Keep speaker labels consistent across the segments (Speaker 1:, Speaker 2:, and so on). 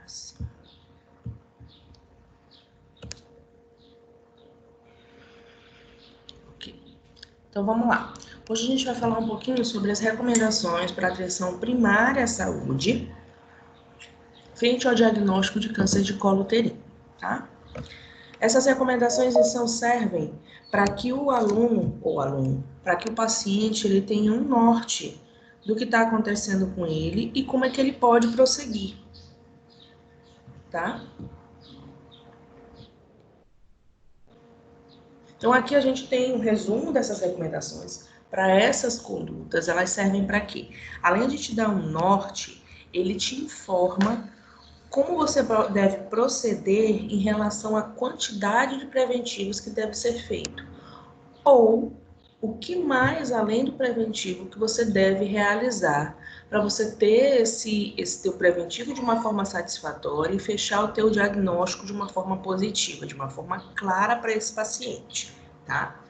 Speaker 1: classe. Ok. Então, vamos lá. Hoje a gente vai falar um pouquinho sobre as recomendações para a atenção primária à saúde frente ao diagnóstico de câncer de colo uterino, tá? Essas recomendações servem para que o para que o paciente ele tenha um norte do que está acontecendo com ele e como é que ele pode prosseguir, tá? Então, aqui a gente tem um resumo dessas recomendações. Para essas condutas, elas servem para quê? Além de te dar um norte, ele te informa como você deve proceder em relação à quantidade de preventivos que deve ser feito. Ou o que mais, além do preventivo, que você deve realizar para você ter esse teu preventivo de uma forma satisfatória e fechar o teu diagnóstico de uma forma positiva, de uma forma clara para esse paciente, tá?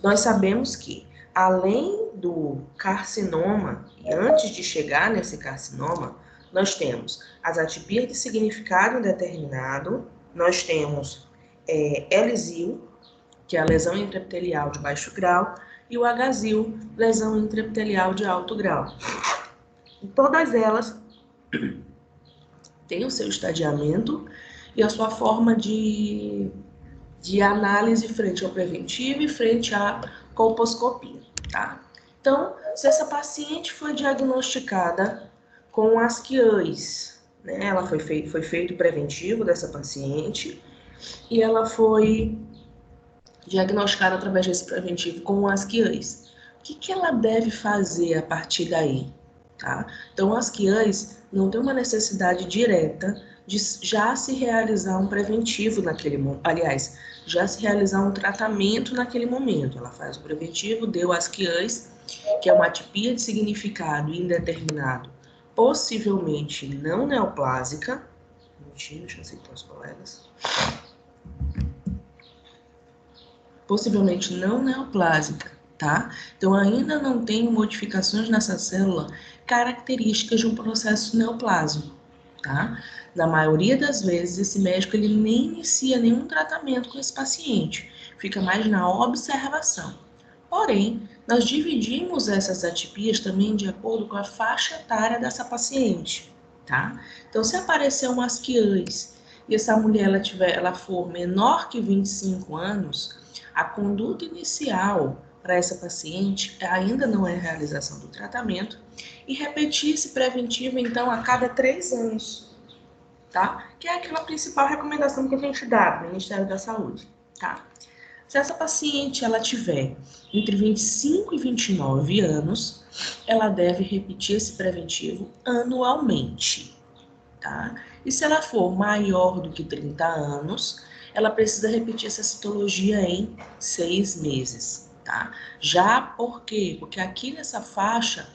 Speaker 1: Nós sabemos que, além do carcinoma, e antes de chegar nesse carcinoma, nós temos as atipias de significado indeterminado, nós temos LZIL, que é a lesão intraepitelial de baixo grau, e o HZIL, lesão intraepitelial de alto grau. E todas elas têm o seu estadiamento e a sua forma de análise frente ao preventivo e frente à colposcopia, tá? Então, se essa paciente foi diagnosticada com asquiães, né? Ela foi feito o preventivo dessa paciente e ela foi diagnosticada através desse preventivo com asquiães. O que ela deve fazer a partir daí? Tá? Então, asquiães não tem uma necessidade direta de já se realizar um preventivo naquele momento, aliás, já se realizar um tratamento naquele momento. Ela faz o preventivo, deu asquiães, que é uma atipia de significado indeterminado, possivelmente não neoplásica. Deixa eu aceitar os colegas. Possivelmente não neoplásica, tá? Então, ainda não tem modificações nessa célula características de um processo neoplásico, tá? Na maioria das vezes, esse médico ele nem inicia nenhum tratamento com esse paciente, fica mais na observação. Porém, nós dividimos essas atipias também de acordo com a faixa etária dessa paciente, tá? Então, se aparecer uma asquiães e essa mulher ela for menor que 25 anos, a conduta inicial para essa paciente ainda não é a realização do tratamento e repetir esse preventivo, então, a cada 3 anos, tá? Que é aquela principal recomendação que a gente dá do Ministério da Saúde, tá? Se essa paciente ela tiver entre 25 e 29 anos, ela deve repetir esse preventivo anualmente, tá? E se ela for maior do que 30 anos, ela precisa repetir essa citologia em 6 meses, tá? Já por quê? Porque aqui nessa faixa,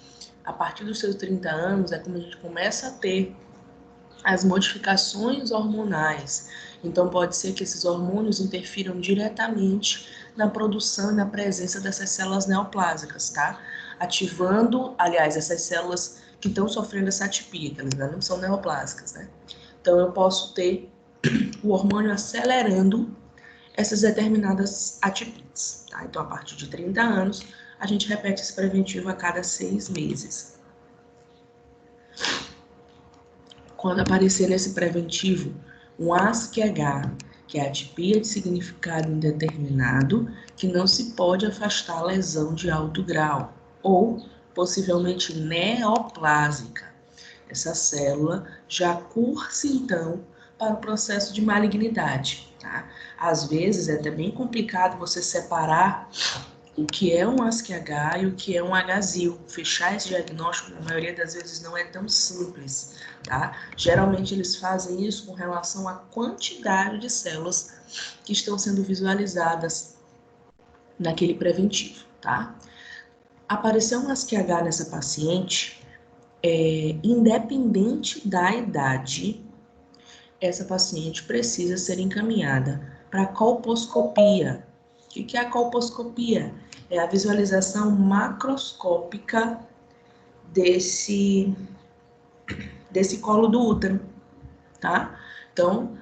Speaker 1: a partir dos seus 30 anos, é quando a gente começa a ter as modificações hormonais. Então, pode ser que esses hormônios interfiram diretamente na produção e na presença dessas células neoplásicas, tá? Ativando, aliás, essas células que estão sofrendo essa atipia, que elas ainda não são neoplásicas, né? Então, eu posso ter o hormônio acelerando essas determinadas atipias, tá? Então, a partir de 30 anos, a gente repete esse preventivo a cada 6 meses. Quando aparecer nesse preventivo um ASC-H, que é a atipia de significado indeterminado, que não se pode afastar a lesão de alto grau, ou possivelmente neoplásica. Essa célula já cursa, então, para o processo de malignidade, tá? Às vezes é até bem complicado você separar o que é um ASC-H e o que é um HZIL. Fechar esse diagnóstico, na maioria das vezes, não é tão simples, tá? Geralmente, eles fazem isso com relação à quantidade de células que estão sendo visualizadas naquele preventivo, tá? Apareceu um ASC-H nessa paciente, independente da idade, essa paciente precisa ser encaminhada para colposcopia. O que é a colposcopia? É a visualização macroscópica desse colo do útero, tá? Então,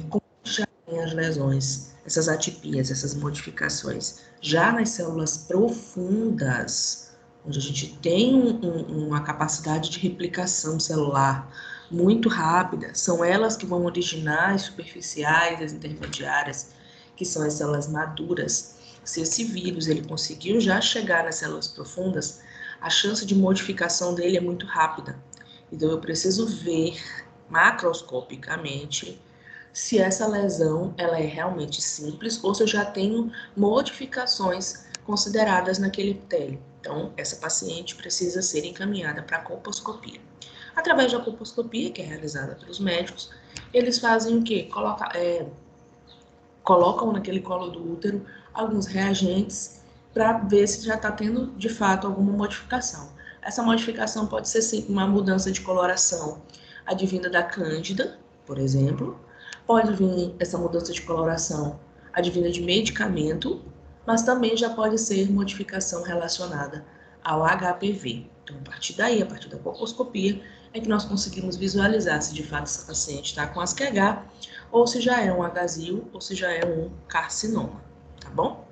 Speaker 1: como já tem as lesões, essas atipias, essas modificações, já nas células profundas, onde a gente tem uma capacidade de replicação celular muito rápida, são elas que vão originar as superficiais, as intermediárias, que são as células maduras. Se esse vírus ele conseguiu já chegar nas células profundas, a chance de modificação dele é muito rápida. Então, eu preciso ver macroscopicamente se essa lesão ela é realmente simples ou se eu já tenho modificações consideradas naquele epitélio. Então, essa paciente precisa ser encaminhada para a colposcopia. Através da colposcopia, que é realizada pelos médicos, eles fazem o quê? Colocam naquele colo do útero alguns reagentes para ver se já está tendo, de fato, alguma modificação. Essa modificação pode ser, sim, uma mudança de coloração advinda da cândida, por exemplo. Pode vir essa mudança de coloração advinda de medicamento, mas também já pode ser modificação relacionada ao HPV. Então, a partir daí, a partir da colposcopia, é que nós conseguimos visualizar se de fato essa paciente está com ASCH ou se já é um HSIL ou se já é um carcinoma, tá bom?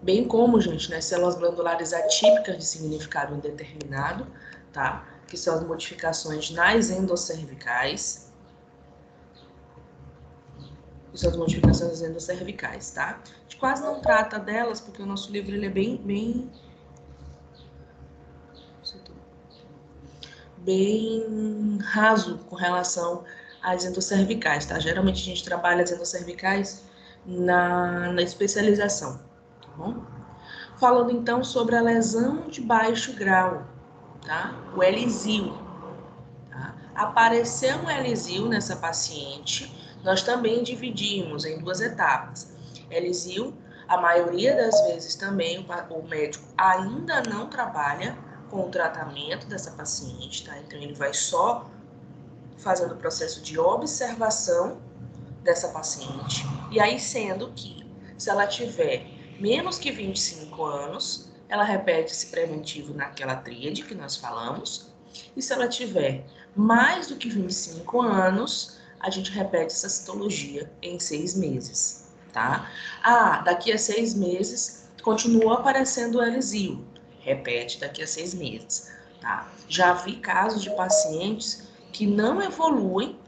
Speaker 1: Bem como, gente, nas células glandulares atípicas de significado indeterminado, tá? Que são as modificações nas endoscervicais. Que são as modificações endoscervicais, tá? A gente quase não trata delas porque o nosso livro ele é bem raso com relação às endoscervicais, tá? Geralmente a gente trabalha as endoscervicais na especialização, tá bom? Falando então sobre a lesão de baixo grau, tá? O Elisil. Tá? Apareceu um Elisil nessa paciente, nós também dividimos em duas etapas. Elisil, a maioria das vezes também o médico ainda não trabalha com o tratamento dessa paciente, tá? Então ele vai só fazendo o processo de observação dessa paciente, e aí sendo que, se ela tiver menos que 25 anos, ela repete esse preventivo naquela tríade que nós falamos, e se ela tiver mais do que 25 anos, a gente repete essa citologia em 6 meses, tá? Daqui a 6 meses, continua aparecendo o Elisil, repete daqui a 6 meses, tá? Já vi casos de pacientes que não evoluem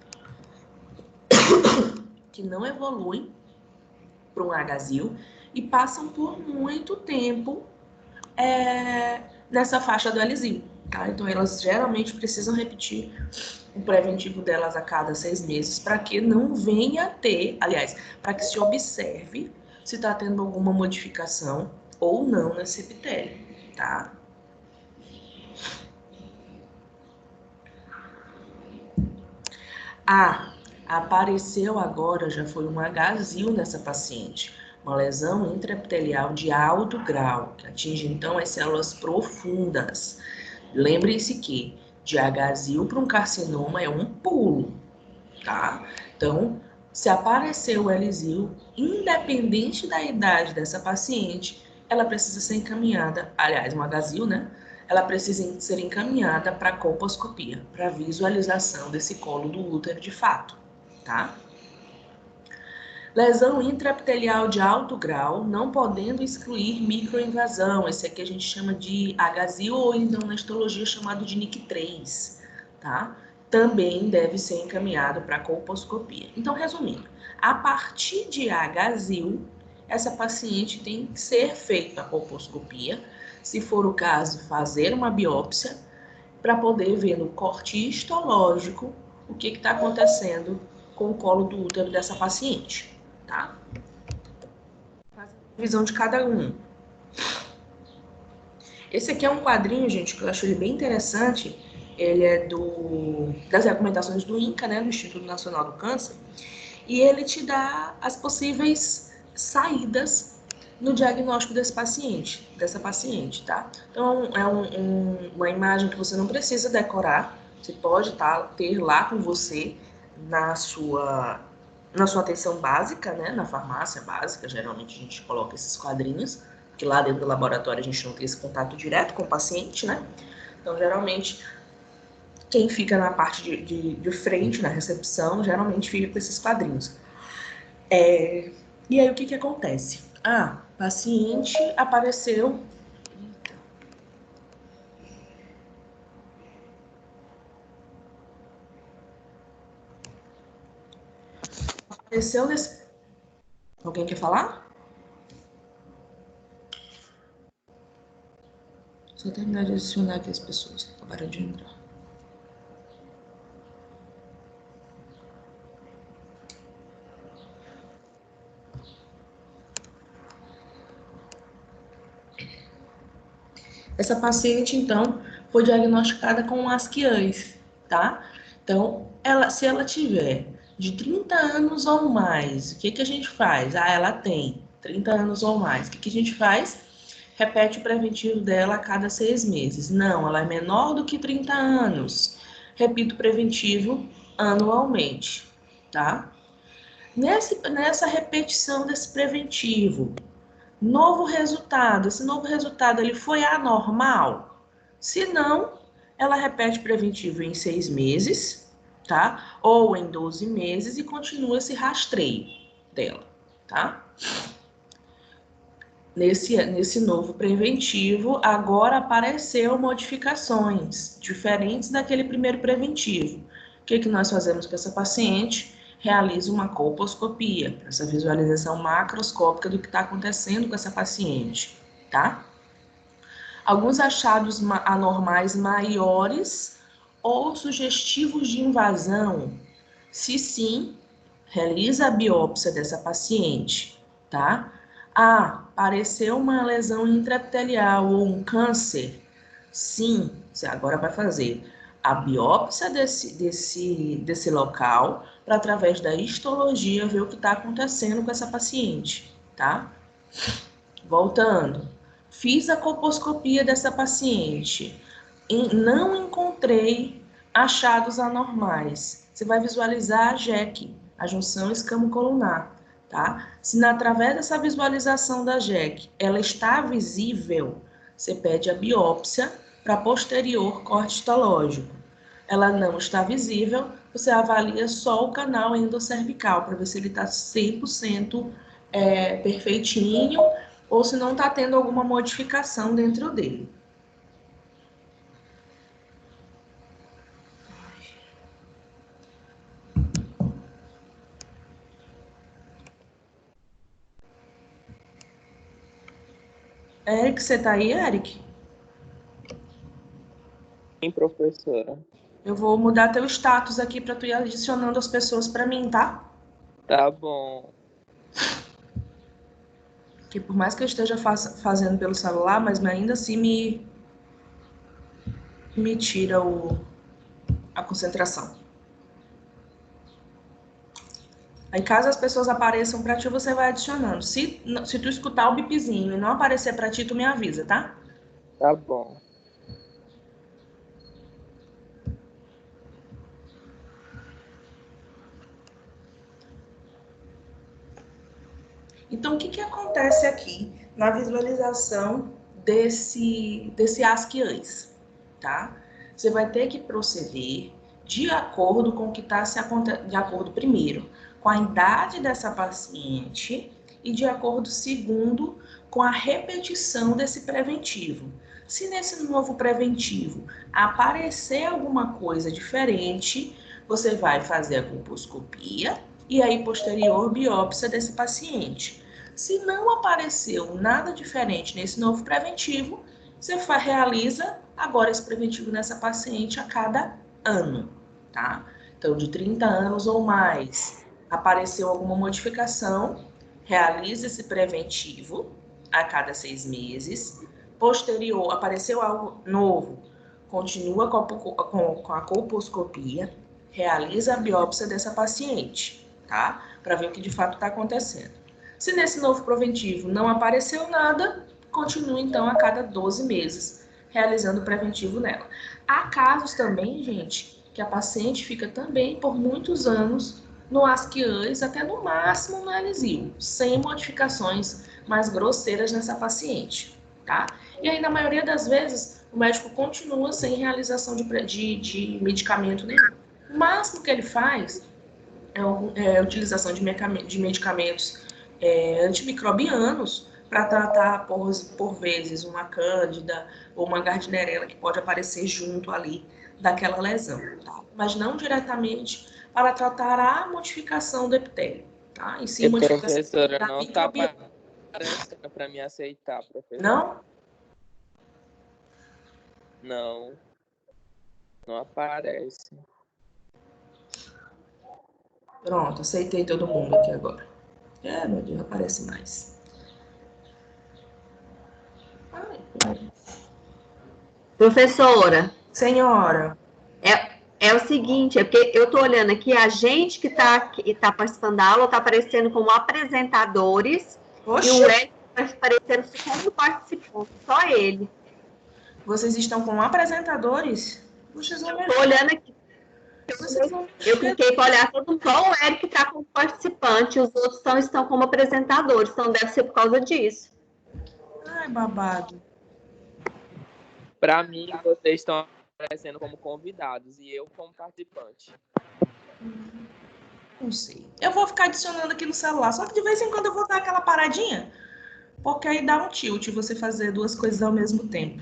Speaker 1: para um HSIL e passam por muito tempo nessa faixa do Elisil, tá? Então, elas geralmente precisam repetir o preventivo delas a cada 6 meses para que não venha a ter, aliás, para que se observe se está tendo alguma modificação ou não nesse epitélio, tá? Apareceu agora, já foi um HSIL nessa paciente, uma lesão intraepitelial de alto grau, que atinge então as células profundas. Lembre-se que de HSIL para um carcinoma é um pulo, tá? Então, se aparecer o Elisil, independente da idade dessa paciente, ela precisa ser encaminhada, aliás, um HSIL, né? Ela precisa ser encaminhada para a colposcopia, para visualização desse colo do útero de fato, tá? Lesão intraepitelial de alto grau, não podendo excluir microinvasão. Esse aqui a gente chama de HSIL ou então na histologia chamado de NIC3, tá? Também deve ser encaminhado para colposcopia. Então, resumindo, a partir de HSIL, essa paciente tem que ser feita a colposcopia, se for o caso, fazer uma biópsia, para poder ver no corte histológico o que está acontecendo com o colo do útero dessa paciente. Tá? Fazendo a visão de cada um. Esse aqui é um quadrinho, gente, que eu acho ele bem interessante. Ele é das recomendações do INCA, né, do Instituto Nacional do Câncer, e ele te dá as possíveis saídas no diagnóstico dessa paciente, tá? Então, é uma imagem que você não precisa decorar, você pode ter lá com você na sua atenção básica, né, na farmácia básica, geralmente a gente coloca esses quadrinhos, que lá dentro do laboratório a gente não tem esse contato direto com o paciente, né? Então, geralmente, Quem fica na parte de frente, na recepção, geralmente fica com esses quadrinhos. E aí, o que acontece? Paciente apareceu... Apareceu nesse... Alguém quer falar? Só terminar de adicionar aqui as pessoas que acabaram de entrar. Essa paciente, então, foi diagnosticada com asquiães, tá? Então, se ela tiver de 30 anos ou mais, o que a gente faz? Ela tem 30 anos ou mais. O que a gente faz? Repete o preventivo dela a cada 6 meses. Não, ela é menor do que 30 anos. Repito o preventivo anualmente, tá? Nessa repetição desse preventivo, novo resultado. Esse novo resultado ele foi anormal? Se não, ela repete preventivo em 6 meses, tá? Ou em 12 meses e continua esse rastreio dela, tá? Nesse novo preventivo, agora apareceu modificações diferentes daquele primeiro preventivo. O que nós fazemos com essa paciente? Realiza uma colposcopia, essa visualização macroscópica do que está acontecendo com essa paciente, tá? Alguns achados anormais maiores ou sugestivos de invasão. Se sim, realiza a biópsia dessa paciente, tá? Apareceu uma lesão intraepitelial ou um câncer? Sim, você agora vai fazer a biópsia desse local para, através da histologia, ver o que está acontecendo com essa paciente, tá? Voltando, fiz a colposcopia dessa paciente, não encontrei achados anormais. Você vai visualizar a JEC, a junção escamo-colunar, tá? Se através dessa visualização da JEC ela está visível, você pede a biópsia para posterior corte histológico. Ela não está visível, você avalia só o canal endocervical para ver se ele está 100% perfeitinho ou se não está tendo alguma modificação dentro dele. Eric, você tá aí, Eric?
Speaker 2: Sim, professora.
Speaker 1: Eu vou mudar teu status aqui para tu ir adicionando as pessoas para mim, tá?
Speaker 2: Tá bom.
Speaker 1: Que por mais que eu esteja fazendo pelo celular, mas ainda assim me tira a concentração. Aí caso as pessoas apareçam para ti, você vai adicionando. Se tu escutar o bipzinho e não aparecer para ti, tu me avisa, tá?
Speaker 2: Tá bom.
Speaker 1: Então, o que acontece aqui na visualização desse asquiãs, tá? Você vai ter que proceder de acordo com o que está se acontecendo, de acordo, primeiro, com a idade dessa paciente e de acordo, segundo, com a repetição desse preventivo. Se nesse novo preventivo aparecer alguma coisa diferente, você vai fazer a colposcopia e aí posterior biópsia desse paciente. Se não apareceu nada diferente nesse novo preventivo, você realiza agora esse preventivo nessa paciente a cada ano, tá? Então, de 30 anos ou mais, apareceu alguma modificação, realiza esse preventivo a cada 6 meses. Posterior, apareceu algo novo, continua com a colposcopia, realiza a biópsia dessa paciente, tá? Para ver o que de fato está acontecendo. Se nesse novo preventivo não apareceu nada, continua então a cada 12 meses realizando o preventivo nela. Há casos também, gente, que a paciente fica também por muitos anos no asquiãs, até no máximo no elisil, sem modificações mais grosseiras nessa paciente, tá? E aí, na maioria das vezes, o médico continua sem realização de medicamento nenhum. O máximo que ele faz é a utilização de medicamentos antimicrobianos para tratar, por vezes, uma cândida ou uma gardnerela que pode aparecer junto ali daquela lesão, tá? Mas não diretamente para tratar a modificação do epitélio, tá? E sim, modificação
Speaker 2: professora,
Speaker 1: da
Speaker 2: não tá
Speaker 1: microbiota.
Speaker 2: aparecendo para me aceitar, professora.
Speaker 1: Não?
Speaker 2: Não, não aparece.
Speaker 1: Pronto, aceitei todo mundo aqui agora. Meu Deus, aparece mais. Ai,
Speaker 3: Professora,
Speaker 1: senhora,
Speaker 3: é o seguinte, é porque eu estou olhando aqui, a gente que tá participando da aula está aparecendo como apresentadores
Speaker 1: oxe,
Speaker 3: e o Eric está aparecendo como participante, só ele.
Speaker 1: vocês estão com apresentadores? Vocês vão me
Speaker 3: Estou olhando aqui,
Speaker 1: Vocês vão me
Speaker 3: eu cliquei para olhar todo mundo, só o Eric está como participante, os outros estão como apresentadores, então deve ser por causa disso.
Speaker 1: Ai, babado.
Speaker 2: Para mim, vocês estão aparecendo como convidados e eu como participante.
Speaker 1: Não sei. Eu vou ficar adicionando aqui no celular, só que de vez em quando eu vou dar aquela paradinha, porque aí dá um tilt você fazer duas coisas ao mesmo tempo.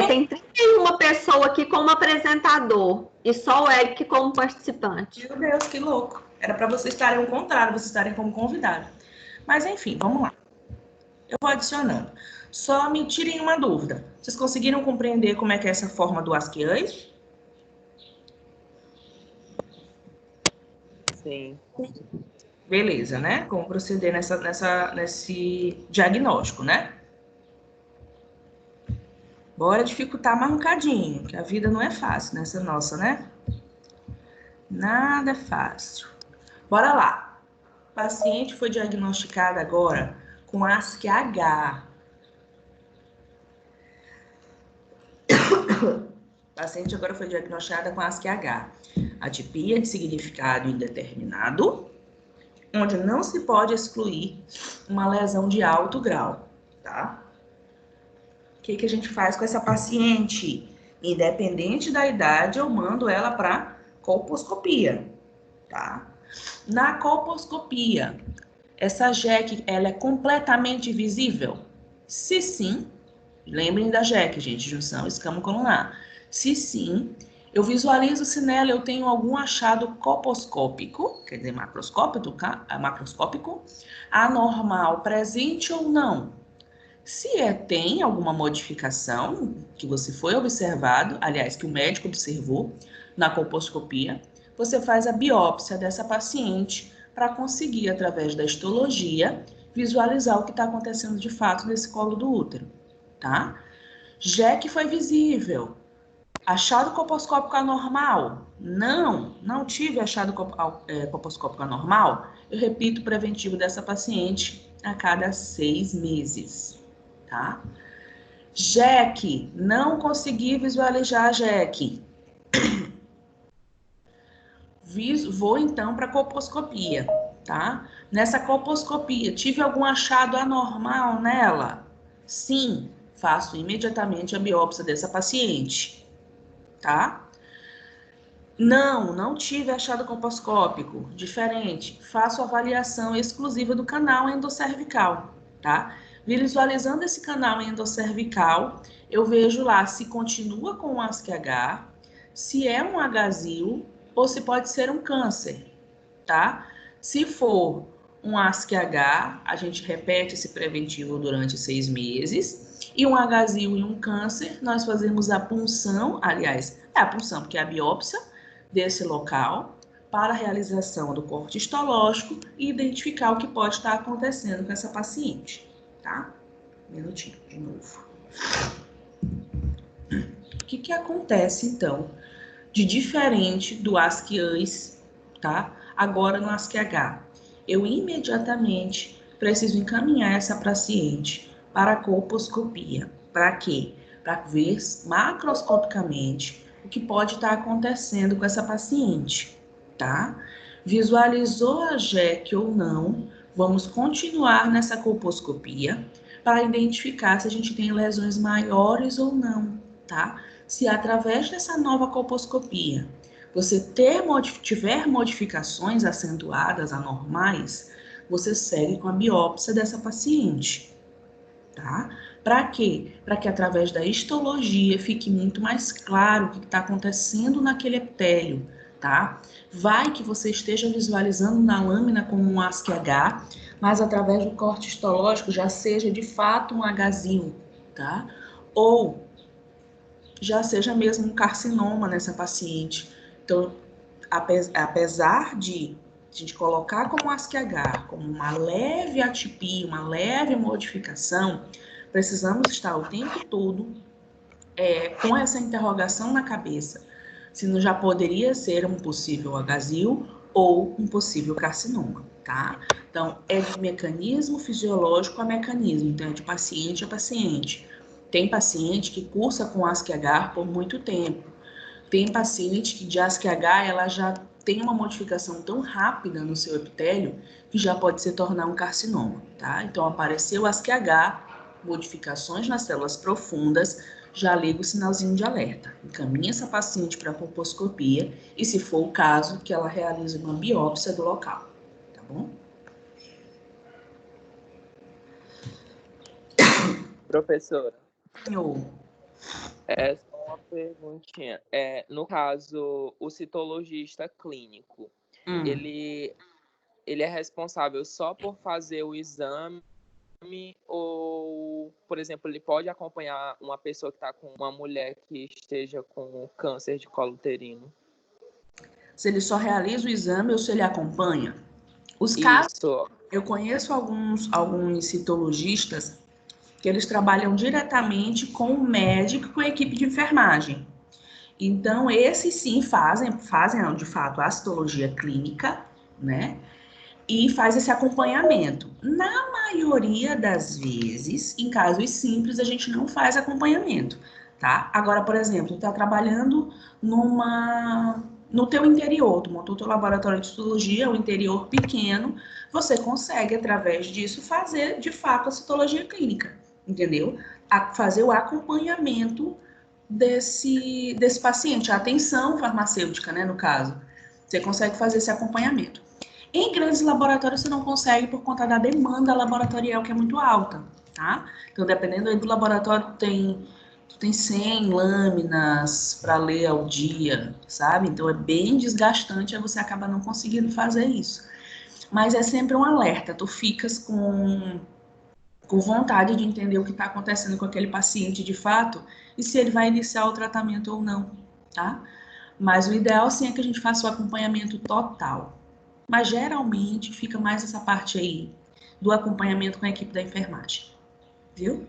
Speaker 3: Tem 31 pessoas aqui como apresentador e só o Eric como participante.
Speaker 1: Meu Deus, que louco. Era para vocês estarem ao contrário, vocês estarem como convidado. Mas enfim, vamos lá. Eu vou adicionando. Só me tirem uma dúvida. Vocês conseguiram compreender como é que é essa forma do ASCII?
Speaker 2: Sim.
Speaker 1: Beleza, né? Como proceder nesse diagnóstico, né? Bora dificultar mais um cadinho, que a vida não é fácil nessa nossa, né? Nada é fácil. Bora lá. O paciente foi diagnosticado agora com ASC-H. O paciente agora foi diagnosticada com ASC-H. Atipia de significado indeterminado, onde não se pode excluir uma lesão de alto grau, tá? O que a gente faz com essa paciente? Independente da idade, eu mando ela para colposcopia, tá? Na colposcopia, essa JEC, ela é completamente visível? Se sim, lembrem da JEC, gente, junção escamo-colunar. Se sim, eu visualizo se nela eu tenho algum achado colposcópico, quer dizer, macroscópico, anormal, presente ou não. Se tem alguma modificação que você foi observado, aliás, que o médico observou na colposcopia, você faz a biópsia dessa paciente para conseguir, através da histologia, visualizar o que está acontecendo de fato nesse colo do útero, tá? JEC foi visível. Achado colposcópico anormal? Não tive achado colposcópico anormal. Eu repito o preventivo dessa paciente a cada 6 meses, tá? JEC, não consegui visualizar a JEC. Vou então para a colposcopia, tá? Nessa colposcopia, tive algum achado anormal nela? Sim, faço imediatamente a biópsia dessa paciente, tá? Não tive achado colposcópico, diferente. Faço avaliação exclusiva do canal endocervical, tá? Visualizando esse canal endocervical, eu vejo lá se continua com um ASC-H, se é um Hzil ou se pode ser um câncer, tá? Se for um ASC-H, a gente repete esse preventivo durante 6 meses. E um Hzil e um câncer, nós fazemos a punção, aliás, é a punção, porque é a biópsia desse local, para a realização do corte histológico e identificar o que pode estar acontecendo com essa paciente, tá? Um minutinho, de novo. O que acontece, então, de diferente do ASC-AS, tá? Agora no ASC-H. Eu imediatamente preciso encaminhar essa paciente para a colposcopia. Para quê? Para ver macroscopicamente o que pode estar acontecendo com essa paciente, tá? Visualizou a JEC ou não, vamos continuar nessa colposcopia para identificar se a gente tem lesões maiores ou não, tá? Se através dessa nova colposcopia você tiver modificações acentuadas, anormais, você segue com a biópsia dessa paciente, tá? Para quê? Para que através da histologia fique muito mais claro o que está acontecendo naquele epitélio, tá? Vai que você esteja visualizando na lâmina como um ASC-H, mas através do corte histológico já seja de fato um Hzinho, tá? Ou já seja mesmo um carcinoma nessa paciente. Então, apesar de a gente colocar como ASC-H, como uma leve atipia, uma leve modificação, precisamos estar o tempo todo com essa interrogação na cabeça, se não já poderia ser um possível Hzil ou um possível carcinoma, tá? Então, é de mecanismo fisiológico a mecanismo, então é de paciente a paciente. Tem paciente que cursa com ASC-H por muito tempo. Tem paciente que de ASC-H ela já tem uma modificação tão rápida no seu epitélio que já pode se tornar um carcinoma, tá? Então, apareceu ASC-H, modificações nas células profundas, já liga o sinalzinho de alerta. Encaminha essa paciente para a colposcopia e, se for o caso, que ela realize uma biópsia do local, tá bom?
Speaker 2: Professora,
Speaker 1: Eu
Speaker 2: só uma perguntinha. No caso, o citologista clínico, ele é responsável só por fazer o exame ou, por exemplo, ele pode acompanhar uma pessoa que está com uma mulher que esteja com câncer de colo uterino?
Speaker 1: Se ele só realiza o exame ou se ele acompanha? Os casos,
Speaker 2: Isso.
Speaker 1: eu conheço alguns citologistas que eles trabalham diretamente com o médico e com a equipe de enfermagem. Então, esses sim fazem de fato a citologia clínica, né? E faz esse acompanhamento. Na maioria das vezes, em casos simples, a gente não faz acompanhamento, tá? Agora, por exemplo, tá trabalhando no teu interior, tu montou teu laboratório de citologia, o interior pequeno, você consegue, através disso, fazer, de fato, a citologia clínica, entendeu? Fazer o acompanhamento desse paciente, a atenção farmacêutica, né, no caso. Você consegue fazer esse acompanhamento. Em grandes laboratórios você não consegue por conta da demanda laboratorial que é muito alta, tá? Então, dependendo aí do laboratório, tu tem 100 lâminas para ler ao dia, sabe? Então, é bem desgastante, aí você acaba não conseguindo fazer isso. Mas é sempre um alerta, tu ficas com vontade de entender o que está acontecendo com aquele paciente de fato e se ele vai iniciar o tratamento ou não, tá? Mas o ideal, sim, é que a gente faça o acompanhamento total. Mas geralmente fica mais essa parte aí do acompanhamento com a equipe da enfermagem, viu?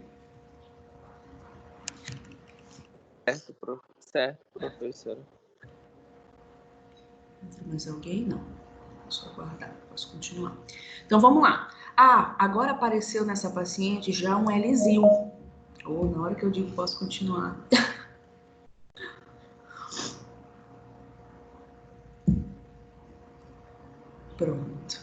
Speaker 2: Certo, professora.
Speaker 1: Mais alguém? Não. Posso aguardar, posso continuar. Então vamos lá. Agora apareceu nessa paciente já um Lzil. Ou na hora que eu digo posso continuar. Pronto.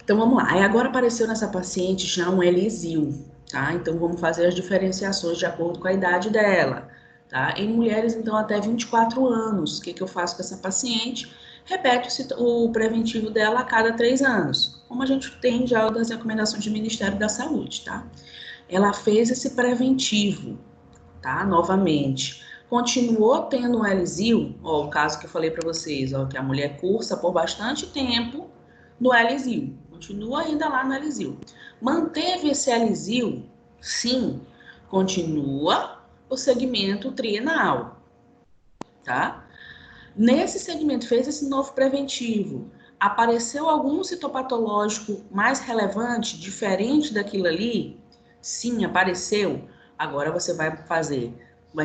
Speaker 1: Então vamos lá. Aí agora apareceu nessa paciente já um Lzil, tá? Então vamos fazer as diferenciações de acordo com a idade dela, tá? Em mulheres, então, até 24 anos. O que eu faço com essa paciente? Repete o preventivo dela a cada 3 anos, como a gente tem já das recomendações do Ministério da Saúde, tá? Ela fez esse preventivo, tá? Novamente. Continuou tendo um Lzil, ó, o caso que eu falei para vocês, ó, que a mulher cursa por bastante tempo no Lzil. Continua ainda lá no Lzil. Manteve esse Lzil? Sim. Continua o segmento trienal, tá? Nesse segmento, fez esse novo preventivo. Apareceu algum citopatológico mais relevante, diferente daquilo ali? Sim, apareceu. Agora você vai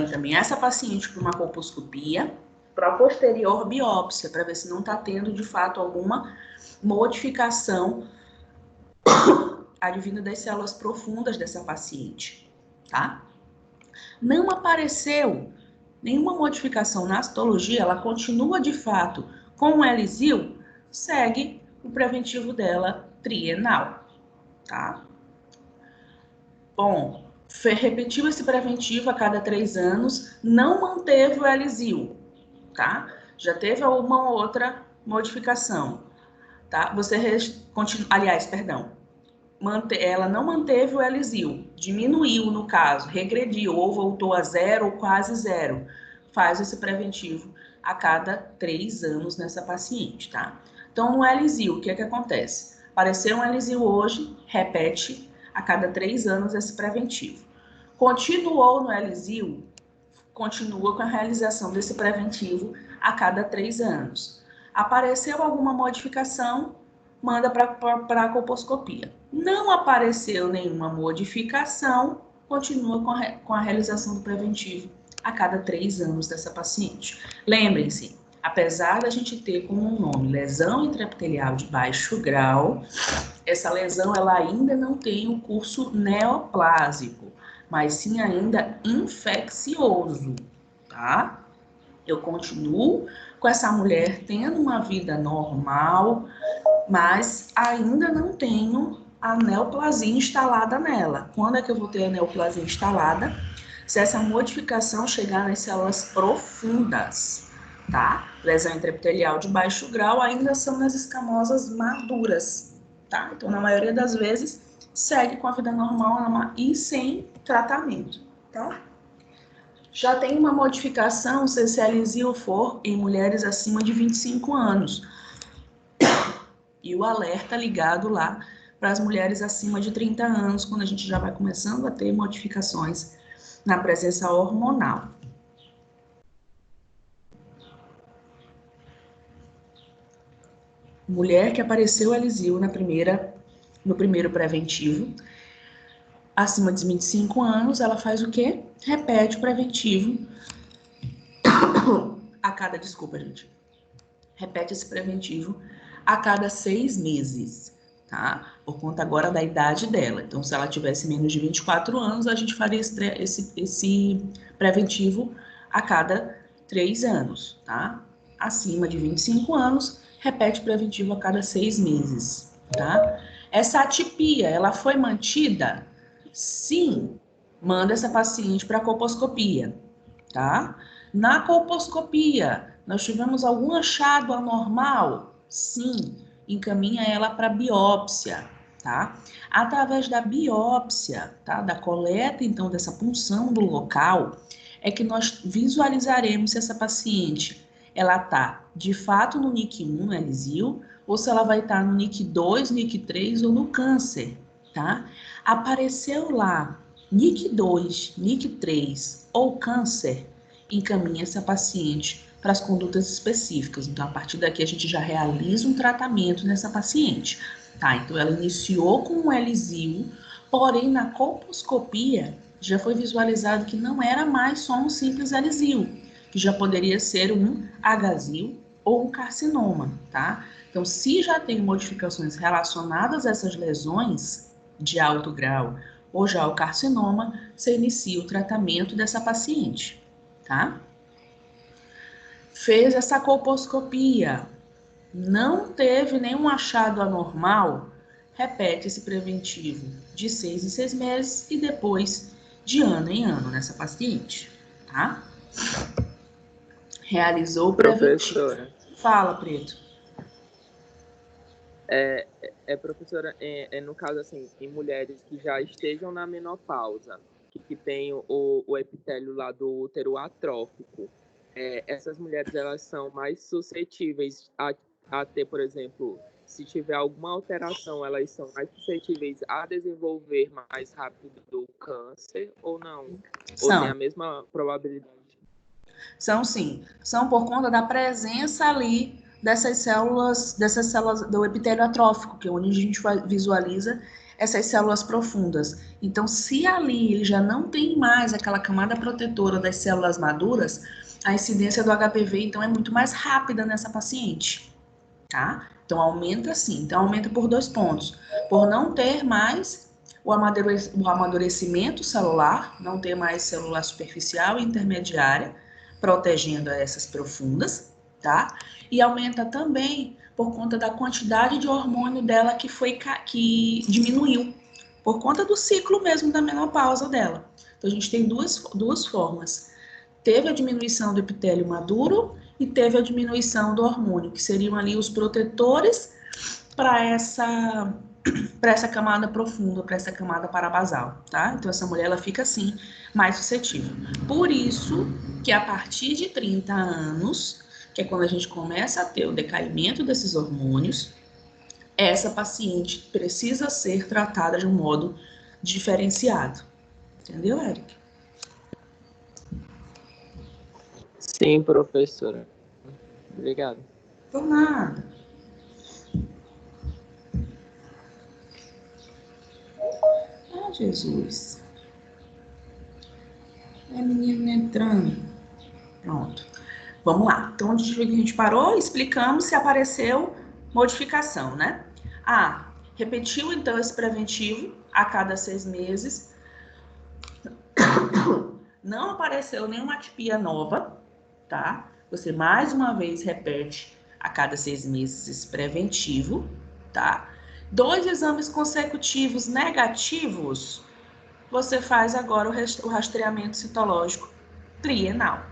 Speaker 1: encaminhar essa paciente para uma colposcopia, para posterior biópsia, para ver se não está tendo de fato alguma modificação advinda das células profundas dessa paciente, tá? Não apareceu nenhuma modificação na citologia, ela continua de fato com o Lzil, segue o preventivo dela trienal, tá? Bom, repetiu esse preventivo a cada 3 anos, não manteve o Elisil, tá? Já teve uma ou outra modificação, tá? Aliás, perdão, ela não manteve o Elisil, diminuiu no caso, regrediu ou voltou a zero ou quase zero. Faz esse preventivo a cada 3 anos nessa paciente, tá? Então, no Elisil, o que é que acontece? Apareceu um Elisil hoje, repete a cada 3 anos esse preventivo. Continuou no Elisil, continua com a realização desse preventivo a cada 3 anos. Apareceu alguma modificação, manda para a colposcopia. Não apareceu nenhuma modificação, continua com a realização do preventivo a cada 3 anos dessa paciente. Lembrem-se, apesar da gente ter como um nome lesão intraepitelial de baixo grau, essa lesão ela ainda não tem o curso neoplásico, mas sim ainda infeccioso, tá? Eu continuo com essa mulher tendo uma vida normal, mas ainda não tenho a neoplasia instalada nela. Quando é que eu vou ter a neoplasia instalada? Se essa modificação chegar nas células profundas, tá? Lesão intraepitelial de baixo grau ainda são nas escamosas maduras, tá? Então, na maioria das vezes, segue com a vida normal e sem tratamento, tá? Já tem uma modificação, se esse Elisil for em mulheres acima de 25 anos. E o alerta ligado lá para as mulheres acima de 30 anos, quando a gente já vai começando a ter modificações na presença hormonal. Mulher que apareceu Elisil no primeiro preventivo, acima de 25 anos, ela faz o quê? Repete o preventivo repete esse preventivo a cada 6 meses, tá? Por conta agora da idade dela. Então, se ela tivesse menos de 24 anos, a gente faria esse preventivo a cada 3 anos, tá? Acima de 25 anos, repete o preventivo a cada 6 meses, tá? Essa atipia, ela foi mantida? Sim. Manda essa paciente para a colposcopia, tá? Na colposcopia, nós tivemos algum achado anormal? Sim, encaminha ela para biópsia, tá? Através da biópsia, tá? Da coleta, então, dessa punção do local, é que nós visualizaremos se essa paciente, ela tá, de fato, no NIC1, no Elisil, ou se ela vai estar no NIC2, NIC3 ou no câncer, tá? Apareceu lá NIC2, NIC3 ou câncer, encaminha essa paciente para as condutas específicas. Então, a partir daqui, a gente já realiza um tratamento nessa paciente, tá? Então, ela iniciou com um Elisil, porém, na colposcopia, já foi visualizado que não era mais só um simples Elisil, que já poderia ser um Hzil ou um carcinoma, tá? Então, se já tem modificações relacionadas a essas lesões de alto grau ou já o carcinoma, você inicia o tratamento dessa paciente, tá? Fez essa colposcopia, não teve nenhum achado anormal, repete esse preventivo de 6 em 6 meses e depois de ano em ano nessa paciente, tá? Realizou o preventivo.
Speaker 2: Professora.
Speaker 1: Fala, Preto.
Speaker 2: Professora, no caso, assim, em mulheres que já estejam na menopausa, que tem o epitélio lá do útero atrófico, essas mulheres, elas são mais suscetíveis a ter, por exemplo, se tiver alguma alteração, elas são mais suscetíveis a desenvolver mais rápido do câncer ou não? Ou tem a mesma probabilidade?
Speaker 1: São sim, são por conta da presença ali dessas células do epitélio atrófico, que é onde a gente visualiza essas células profundas. Então, se ali ele já não tem mais aquela camada protetora das células maduras, a incidência do HPV, então, é muito mais rápida nessa paciente, tá? Então, aumenta sim. Então, aumenta por 2 pontos. Por não ter mais o amadurecimento celular, não ter mais célula superficial e intermediária, protegendo essas profundas, tá? E aumenta também por conta da quantidade de hormônio dela que diminuiu, por conta do ciclo mesmo da menopausa dela. Então, a gente tem duas formas. Teve a diminuição do epitélio maduro e teve a diminuição do hormônio, que seriam ali os protetores para essa camada profunda, para essa camada parabasal, tá? Então, essa mulher, ela fica assim, mais suscetível. Por isso que a partir de 30 anos, que é quando a gente começa a ter o decaimento desses hormônios, essa paciente precisa ser tratada de um modo diferenciado. Entendeu, Eric?
Speaker 2: Sim, professora. Obrigado.
Speaker 1: Por nada. Ah, Jesus. É menino entrando. Pronto. Vamos lá. Então, onde a gente parou, explicamos se apareceu modificação, né? Ah, repetiu então esse preventivo a cada 6 meses. Não apareceu nenhuma atipia nova, tá? Você mais uma vez repete a cada 6 meses esse preventivo, tá? 2 exames consecutivos negativos, você faz agora o rastreamento citológico trienal,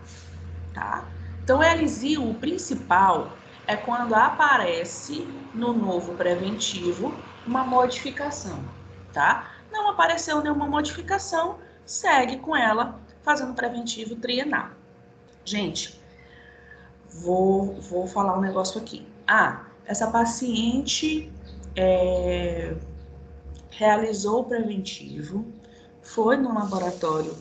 Speaker 1: tá? Então, o ELISIO, o principal é quando aparece no novo preventivo uma modificação, tá? Não apareceu nenhuma modificação, segue com ela fazendo preventivo trienal. Gente, vou falar um negócio aqui. Ah, essa paciente realizou o preventivo, foi no laboratório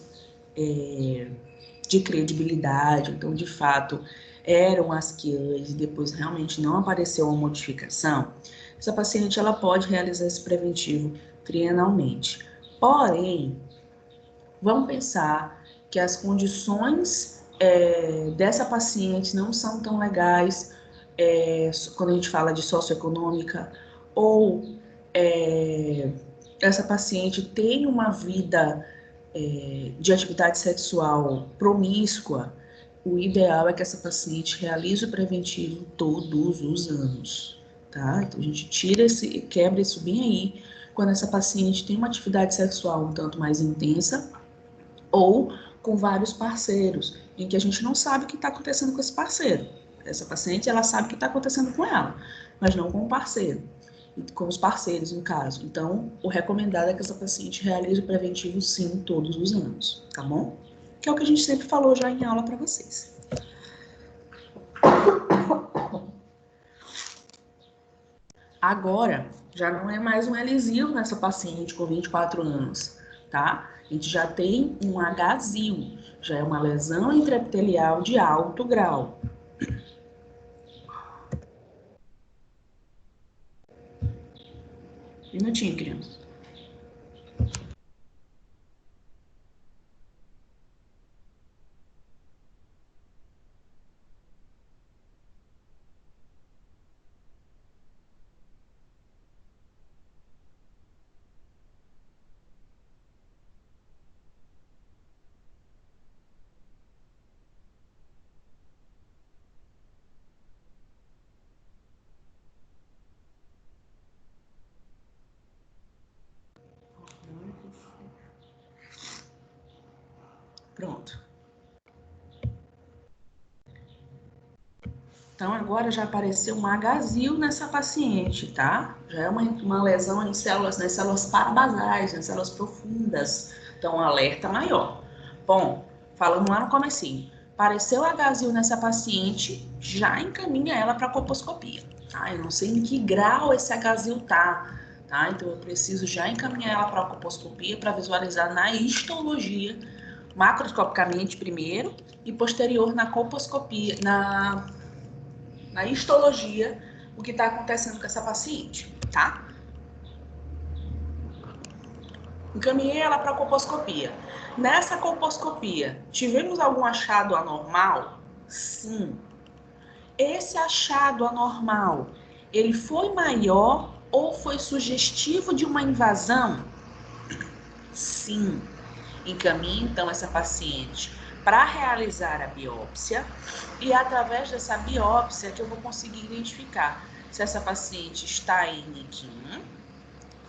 Speaker 1: de credibilidade, então, de fato, eram as QAs, depois realmente não apareceu uma modificação, essa paciente ela pode realizar esse preventivo trienalmente. Porém, vamos pensar que as condições dessa paciente não são tão legais quando a gente fala de socioeconômica, ou essa paciente tem uma vida de atividade sexual promíscua, o ideal é que essa paciente realize o preventivo todos os anos, tá? Então a gente quebra isso bem aí, quando essa paciente tem uma atividade sexual um tanto mais intensa, ou com vários parceiros, em que a gente não sabe o que está acontecendo com esse parceiro. Essa paciente, ela sabe o que está acontecendo com ela, mas não com o parceiro, com os parceiros, no caso. Então, o recomendado é que essa paciente realize o preventivo, sim, todos os anos, tá bom? Que é o que a gente sempre falou já em aula para vocês. Agora, já não é mais um ELISIO nessa paciente com 24 anos, tá? A gente já tem um HSIL, já é uma lesão intraepitelial de alto grau. Minutinho, criança. Pronto. Então, agora já apareceu um HSIL nessa paciente, tá? Já é uma lesão em células, nas células parabasais, nas células profundas. Então, um alerta maior. Bom, falamos lá no comecinho. Apareceu HSIL nessa paciente, já encaminha ela para a colposcopia, tá? Eu não sei em que grau esse HSIL tá, Então, eu preciso já encaminhar ela para a colposcopia para visualizar na histologia, macroscopicamente primeiro, e posterior na colposcopia, na histologia, o que está acontecendo com essa paciente, tá? Encaminhei ela para a colposcopia. Nessa colposcopia, tivemos algum achado anormal? Sim. Esse achado anormal, ele foi maior ou foi sugestivo de uma invasão? Sim. Encaminhe, então, essa paciente para realizar a biópsia, e através dessa biópsia que eu vou conseguir identificar se essa paciente está em NIC1,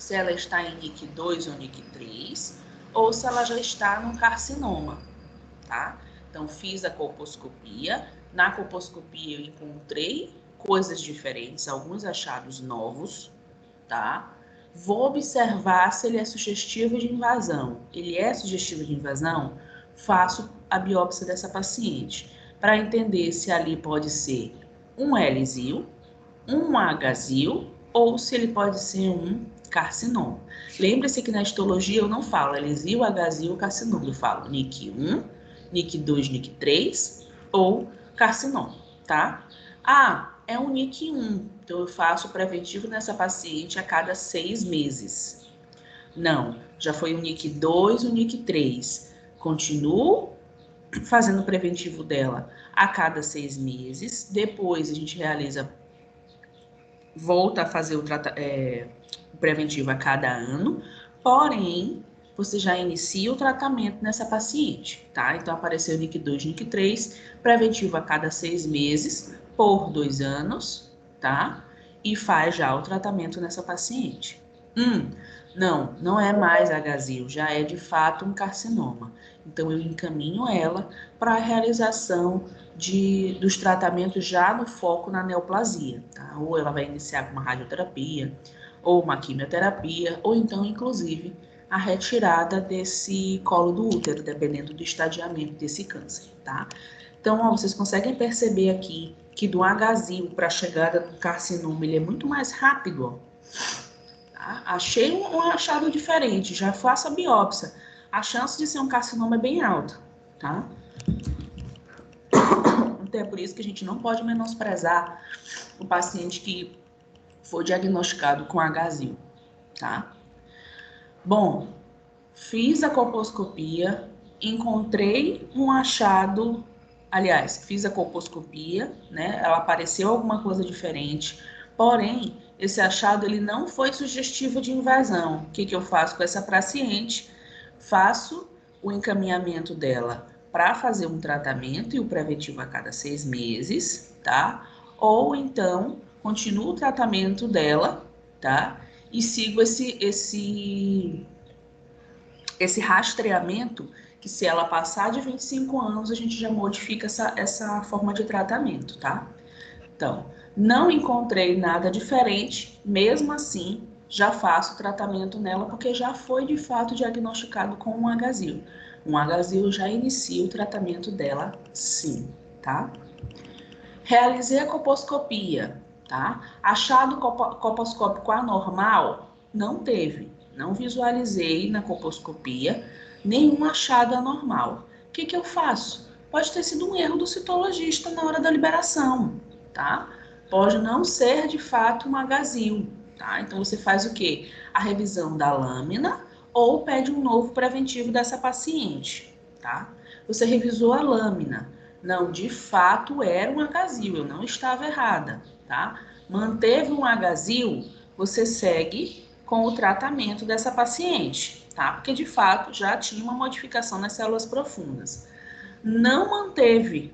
Speaker 1: se ela está em NIC 2 ou NIC 3, ou se ela já está num carcinoma, tá? Então, fiz a colposcopia. Na colposcopia, eu encontrei coisas diferentes, alguns achados novos, tá? Vou observar se ele é sugestivo de invasão. Ele é sugestivo de invasão? Faço a biópsia dessa paciente, para entender se ali pode ser um L-zil, um H-zil, ou se ele pode ser um carcinoma. Lembre-se que na histologia eu não falo L-zil, H-zil, carcinoma. Eu falo NIC 1, NIC 2, NIC 3 ou carcinoma, tá? Ah, é um NIC 1, então eu faço o preventivo nessa paciente a cada 6 meses. Não, já foi o NIC 2, o NIC 3. Continuo fazendo o preventivo dela a cada 6 meses. Depois a gente volta a fazer o preventivo a cada ano. Porém, você já inicia o tratamento nessa paciente, tá? Então, apareceu NIC 2, NIC 3, preventivo a cada 6 meses, por 2 anos, tá? E faz já o tratamento nessa paciente. Não é mais H-zil, já é de fato um carcinoma. Então, eu encaminho ela para a realização dos tratamentos já no foco na neoplasia, tá? Ou ela vai iniciar com uma radioterapia, ou uma quimioterapia, ou então, inclusive, a retirada desse colo do útero, dependendo do estadiamento desse câncer, tá? Então, ó, vocês conseguem perceber aqui que do H-zil para a chegada do carcinoma, ele é muito mais rápido, ó. Tá? Achei um achado diferente, já faço a biópsia. A chance de ser um carcinoma é bem alta, tá? Então, é por isso que a gente não pode menosprezar o paciente que foi diagnosticado com H-zil, tá? Bom, fiz a colposcopia, encontrei um achado, aliás, fiz a colposcopia, né? Ela apareceu alguma coisa diferente, porém, esse achado ele não foi sugestivo de invasão. O que eu faço com essa paciente? Faço o encaminhamento dela para fazer um tratamento e o preventivo a cada 6 meses, tá? Ou então, continuo o tratamento dela, tá? E sigo esse rastreamento, que se ela passar de 25 anos, a gente já modifica essa forma de tratamento, tá? Então, não encontrei nada diferente, mesmo assim, já faço tratamento nela, porque já foi de fato diagnosticado com um H-zil. Um H-zil já inicia o tratamento dela, sim, tá? Realizei a colposcopia, tá? Achado colposcópico anormal, não teve. Não visualizei na colposcopia nenhum achado anormal. O que eu faço? Pode ter sido um erro do citologista na hora da liberação, tá? Pode não ser, de fato, um H-zil, tá? Então, você faz o quê? A revisão da lâmina ou pede um novo preventivo dessa paciente, tá? Você revisou a lâmina. Não, de fato era um H-zil, eu não estava errada, tá? Manteve um H-zil, você segue com o tratamento dessa paciente, tá? Porque de fato já tinha uma modificação nas células profundas. Não manteve,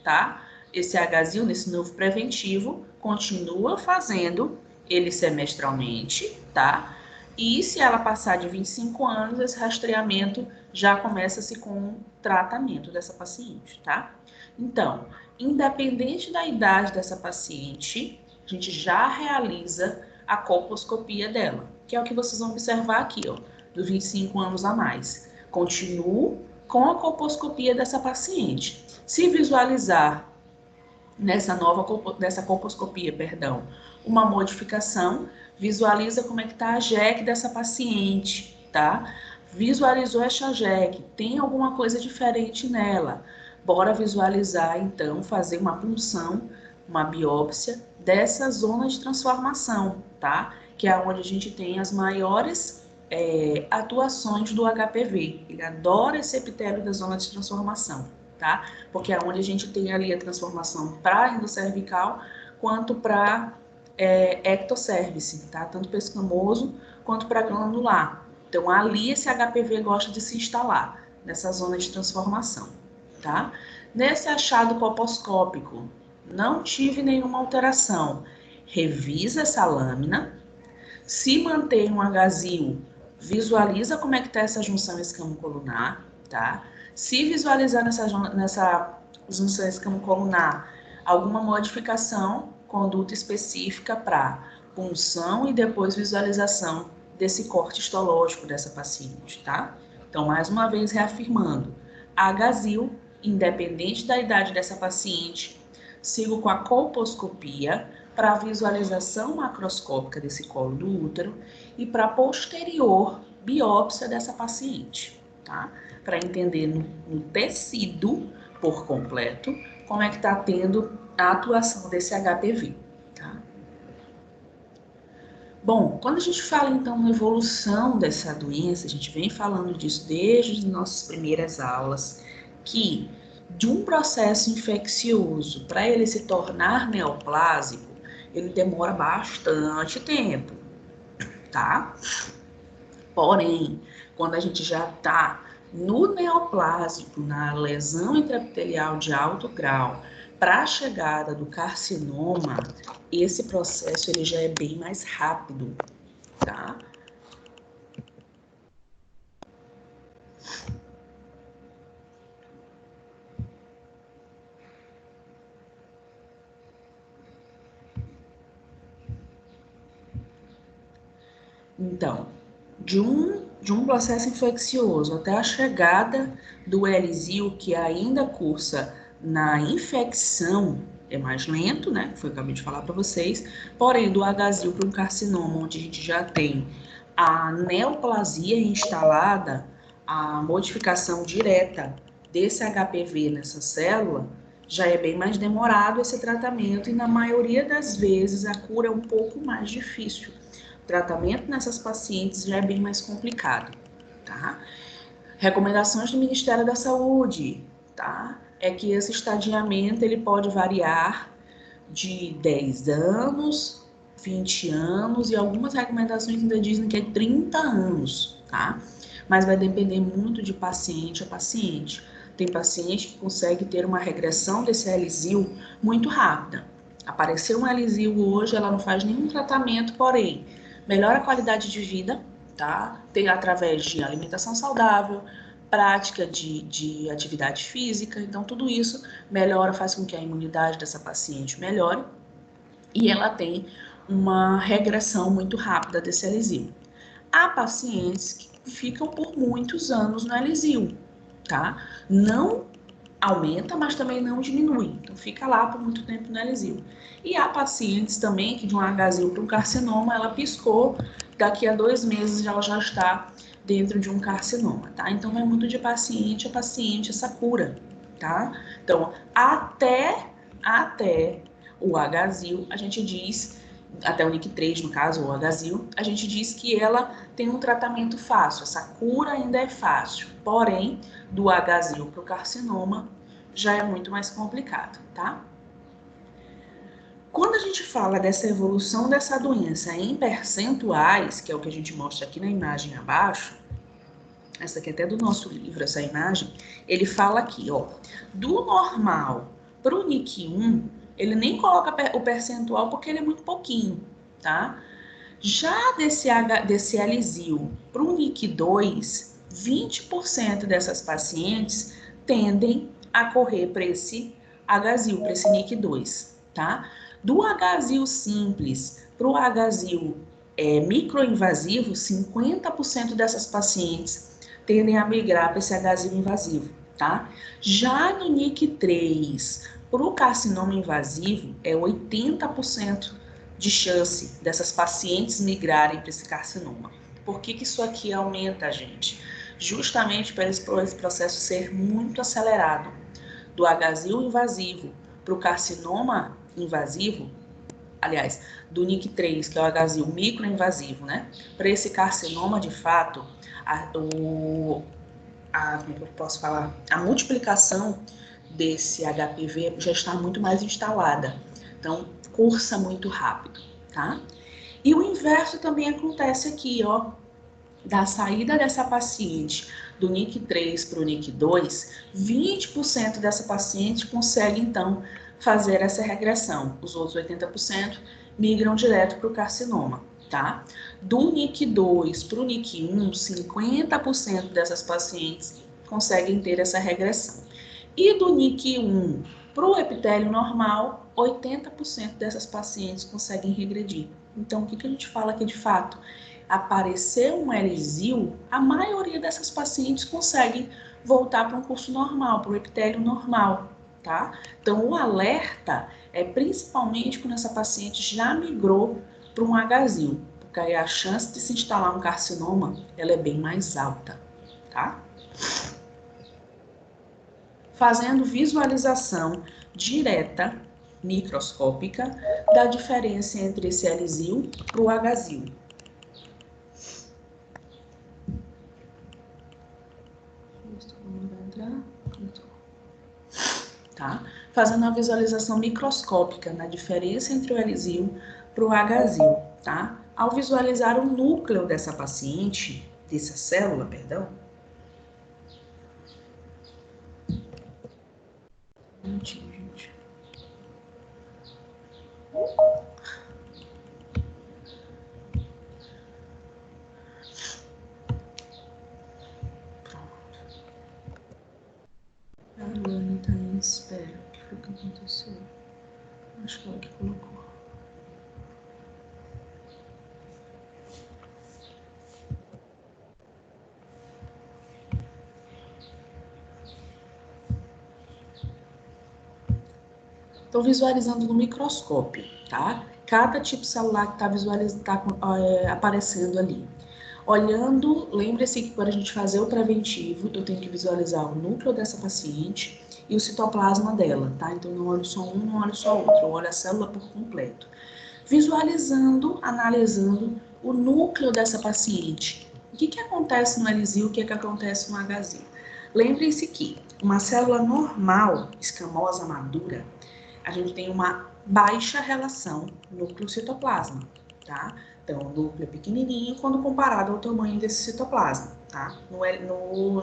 Speaker 1: tá? Esse H-zil nesse novo preventivo, continua fazendo ele semestralmente, tá? E se ela passar de 25 anos, esse rastreamento já começa-se com o tratamento dessa paciente, tá? Então, independente da idade dessa paciente, a gente já realiza a colposcopia dela, que é o que vocês vão observar aqui, ó, dos 25 anos a mais. Continuo com a colposcopia dessa paciente. Se visualizar nessa colposcopia, uma modificação, visualiza como é que está a JEC dessa paciente, tá? Visualizou essa JEC, tem alguma coisa diferente nela. Bora visualizar, então, fazer uma punção, uma biópsia dessa zona de transformação, tá? Que é onde a gente tem as maiores atuações do HPV. Ele adora esse epitélio da zona de transformação, tá? Porque é onde a gente tem ali a transformação para endocervical quanto para ectocervice, tá? Tanto para escamoso quanto para glandular. Então, ali esse HPV gosta de se instalar nessa zona de transformação, tá? Nesse achado colposcópico, não tive nenhuma alteração. Revisa essa lâmina. Se mantém um agazil, visualiza como é que está essa junção escamocolunar, tá? Se visualizar nessa junção escamocolunar alguma modificação, conduta específica para punção e depois visualização desse corte histológico dessa paciente, tá? Então, mais uma vez, reafirmando, agazil, independente da idade dessa paciente, sigo com a colposcopia para a visualização macroscópica desse colo do útero e para a posterior biópsia dessa paciente, tá? Para entender no tecido por completo como é que está tendo a atuação desse HPV, tá? Bom, quando a gente fala então na evolução dessa doença, a gente vem falando disso desde as nossas primeiras aulas, que de um processo infeccioso para ele se tornar neoplásico, ele demora bastante tempo, tá? Porém, quando a gente já está no neoplásico, na lesão intraepitelial de alto grau, para a chegada do carcinoma, esse processo ele já é bem mais rápido, tá? Então, de um processo infeccioso até a chegada do Elisil, que ainda cursa na infecção, é mais lento, né? Que foi o que eu acabei de falar para vocês. Porém, do agazil para um carcinoma, onde a gente já tem a neoplasia instalada, a modificação direta desse HPV nessa célula, já é bem mais demorado esse tratamento e, na maioria das vezes, a cura é um pouco mais difícil. O tratamento nessas pacientes já é bem mais complicado, tá? Recomendações do Ministério da Saúde, tá? É que esse estadiamento ele pode variar de 10 anos, 20 anos e algumas recomendações ainda dizem que é 30 anos, tá? Mas vai depender muito de paciente a paciente. Tem paciente que consegue ter uma regressão desse Elisil muito rápida. Apareceu um Elisil hoje, ela não faz nenhum tratamento, porém, melhora a qualidade de vida, tá? Tem através de alimentação saudável, prática de atividade física, então tudo isso melhora, faz com que a imunidade dessa paciente melhore e ela tem uma regressão muito rápida desse Elisil. Há pacientes que ficam por muitos anos no Elisil, tá? Não aumenta, mas também não diminui. Então, fica lá por muito tempo no Elisil. E há pacientes também que de um agazil para um carcinoma, ela piscou, daqui a 2 meses ela já está dentro de um carcinoma, tá? Então, vai muito de paciente a paciente essa cura, tá? Então, até o agazil, a gente diz, até o NIC3, no caso, o agazil, a gente diz que ela tem um tratamento fácil, essa cura ainda é fácil, porém, do agazil para o carcinoma já é muito mais complicado, tá? Quando a gente fala dessa evolução dessa doença em percentuais, que é o que a gente mostra aqui na imagem abaixo, essa aqui é até do nosso livro, essa imagem, ele fala aqui, ó, do normal para o NIC1, ele nem coloca o percentual porque ele é muito pouquinho, tá? Já desse Elisil para o NIC2, 20% dessas pacientes tendem a correr para esse agazil, para esse NIC2, tá? Do agazil simples para o agazil microinvasivo, 50% dessas pacientes tendem a migrar para esse agazil invasivo, tá? Já no NIC3, para o carcinoma invasivo, é 80% de chance dessas pacientes migrarem para esse carcinoma. Por que isso aqui aumenta, gente? Justamente por esse processo ser muito acelerado. Do agazil invasivo para o carcinoma invasivo, aliás, do NIC3, que é o agazil microinvasivo, né? Para esse carcinoma, de fato, como é que eu posso falar? A multiplicação desse HPV já está muito mais instalada. Então, cursa muito rápido, tá? E o inverso também acontece aqui, ó. Da saída dessa paciente do NIC3 para o NIC2, 20% dessa paciente consegue, então, fazer essa regressão. Os outros 80% migram direto para o carcinoma, tá? Do NIC2 para o NIC1, 50% dessas pacientes conseguem ter essa regressão. E do NIC1 para o epitélio normal, 80% dessas pacientes conseguem regredir. Então, o que a gente fala aqui de fato? Apareceu um L-zil, a maioria dessas pacientes conseguem voltar para um curso normal, para o epitélio normal, tá? Então, o alerta é principalmente quando essa paciente já migrou para um H-zil, porque aí a chance de se instalar um carcinoma, ela é bem mais alta, tá? Fazendo visualização direta, microscópica, da diferença entre esse L-zil para o H-zil. Tá? Fazendo uma visualização microscópica na diferença entre o L-zil para o H-zil, tá? Ao visualizar o núcleo dessa paciente, dessa célula, perdão. Um minutinho, gente. A Luane tá em espera. O que foi que aconteceu? Acho que ela que colocou. Estou visualizando no microscópio, tá? Cada tipo celular que está aparecendo ali. Olhando, lembre-se que para a gente fazer o preventivo, eu tenho que visualizar o núcleo dessa paciente e o citoplasma dela, tá? Então, não olho só um, não olho só outro, eu olho a célula por completo. Visualizando, analisando o núcleo dessa paciente. O que acontece no L-zil, o que acontece no H-zil? Lembrem-se que uma célula normal, escamosa madura, a gente tem uma baixa relação núcleo-citoplasma, tá? Então, o núcleo é pequenininho quando comparado ao tamanho desse citoplasma, tá?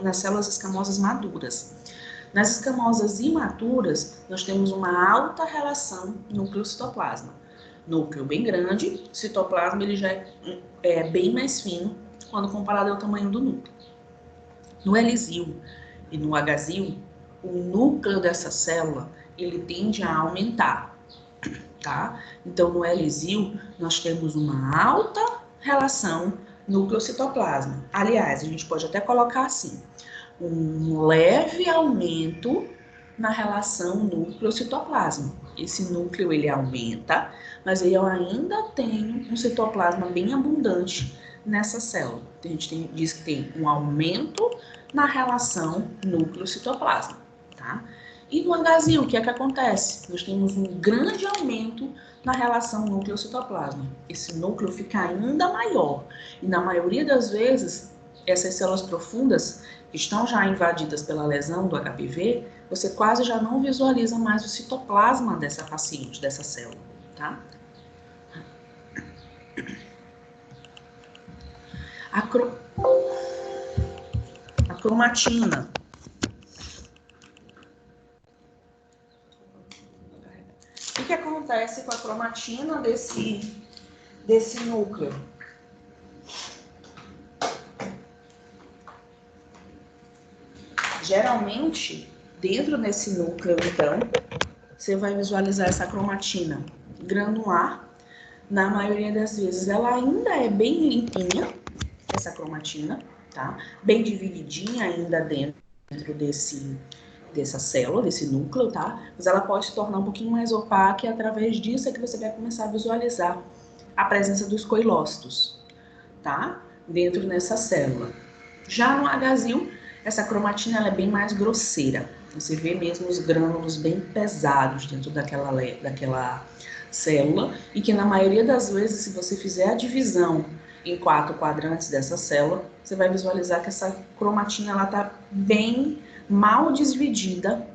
Speaker 1: Nas células escamosas maduras. Nas escamosas imaturas, nós temos uma alta relação núcleo-citoplasma. Núcleo bem grande, citoplasma ele já é bem mais fino quando comparado ao tamanho do núcleo. No L-zil e no H-zil, o núcleo dessa célula ele tende a aumentar, tá? Então, no L-zil, nós temos uma alta relação núcleo-citoplasma. Aliás, a gente pode até colocar assim, um leve aumento na relação núcleo-citoplasma. Esse núcleo, ele aumenta, mas eu ainda tenho um citoplasma bem abundante nessa célula. A gente diz que tem um aumento na relação núcleo-citoplasma, tá? E no H-zil, o que é que acontece? Nós temos um grande aumento na relação núcleo-citoplasma. Esse núcleo fica ainda maior. E na maioria das vezes, essas células profundas, que estão já invadidas pela lesão do HPV, você quase já não visualiza mais o citoplasma dessa paciente, dessa célula, tá? A cromatina. O que acontece com a cromatina desse núcleo? Geralmente, dentro desse núcleo, então, você vai visualizar essa cromatina granular. Na maioria das vezes, ela ainda é bem limpinha, essa cromatina, tá? Bem divididinha ainda dentro dessa célula, desse núcleo, tá? Mas ela pode se tornar um pouquinho mais opaca e através disso é que você vai começar a visualizar a presença dos coilócitos, tá? Dentro dessa célula. Já no H-zil, essa cromatina ela é bem mais grosseira. Você vê mesmo os grânulos bem pesados dentro daquela célula e que na maioria das vezes, se você fizer a divisão em 4 quadrantes dessa célula, você vai visualizar que essa cromatina ela tá bem mal dividida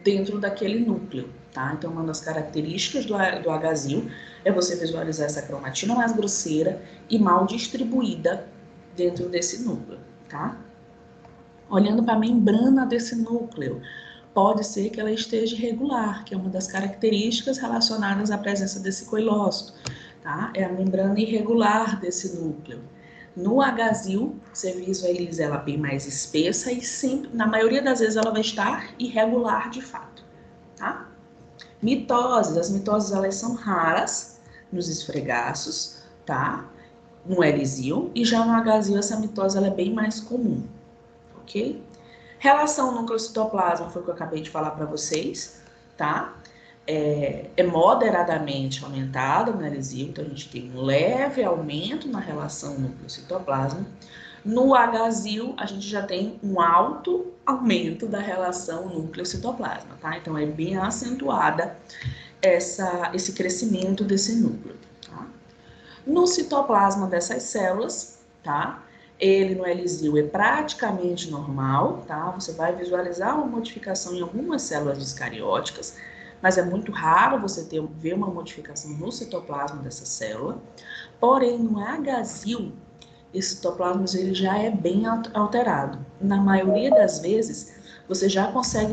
Speaker 1: dentro daquele núcleo, tá? Então, uma das características do H-zil é você visualizar essa cromatina mais grosseira e mal distribuída dentro desse núcleo, tá? Olhando para a membrana desse núcleo, pode ser que ela esteja irregular, que é uma das características relacionadas à presença desse coilócito. tá? É a membrana irregular desse núcleo. No Hzil, você visualiza ela bem mais espessa e sempre, na maioria das vezes, ela vai estar irregular de fato, tá? Mitoses, as mitoses elas são raras nos esfregaços, tá? No Hzil, e já no Hzil essa mitose ela é bem mais comum, ok? Relação núcleo-citoplasma foi o que eu acabei de falar para vocês, tá? É moderadamente aumentada no Hzil, então a gente tem um leve aumento na relação núcleo-citoplasma. No Hzil, a gente já tem um alto aumento da relação núcleo-citoplasma, tá? Então é bem acentuada esse crescimento desse núcleo, tá? No citoplasma dessas células, tá? Ele no Hzil é praticamente normal, tá? Você vai visualizar uma modificação em algumas células discarióticas, mas é muito raro você ver uma modificação no citoplasma dessa célula. Porém, no Hzil, esse citoplasma ele já é bem alterado. Na maioria das vezes, você já consegue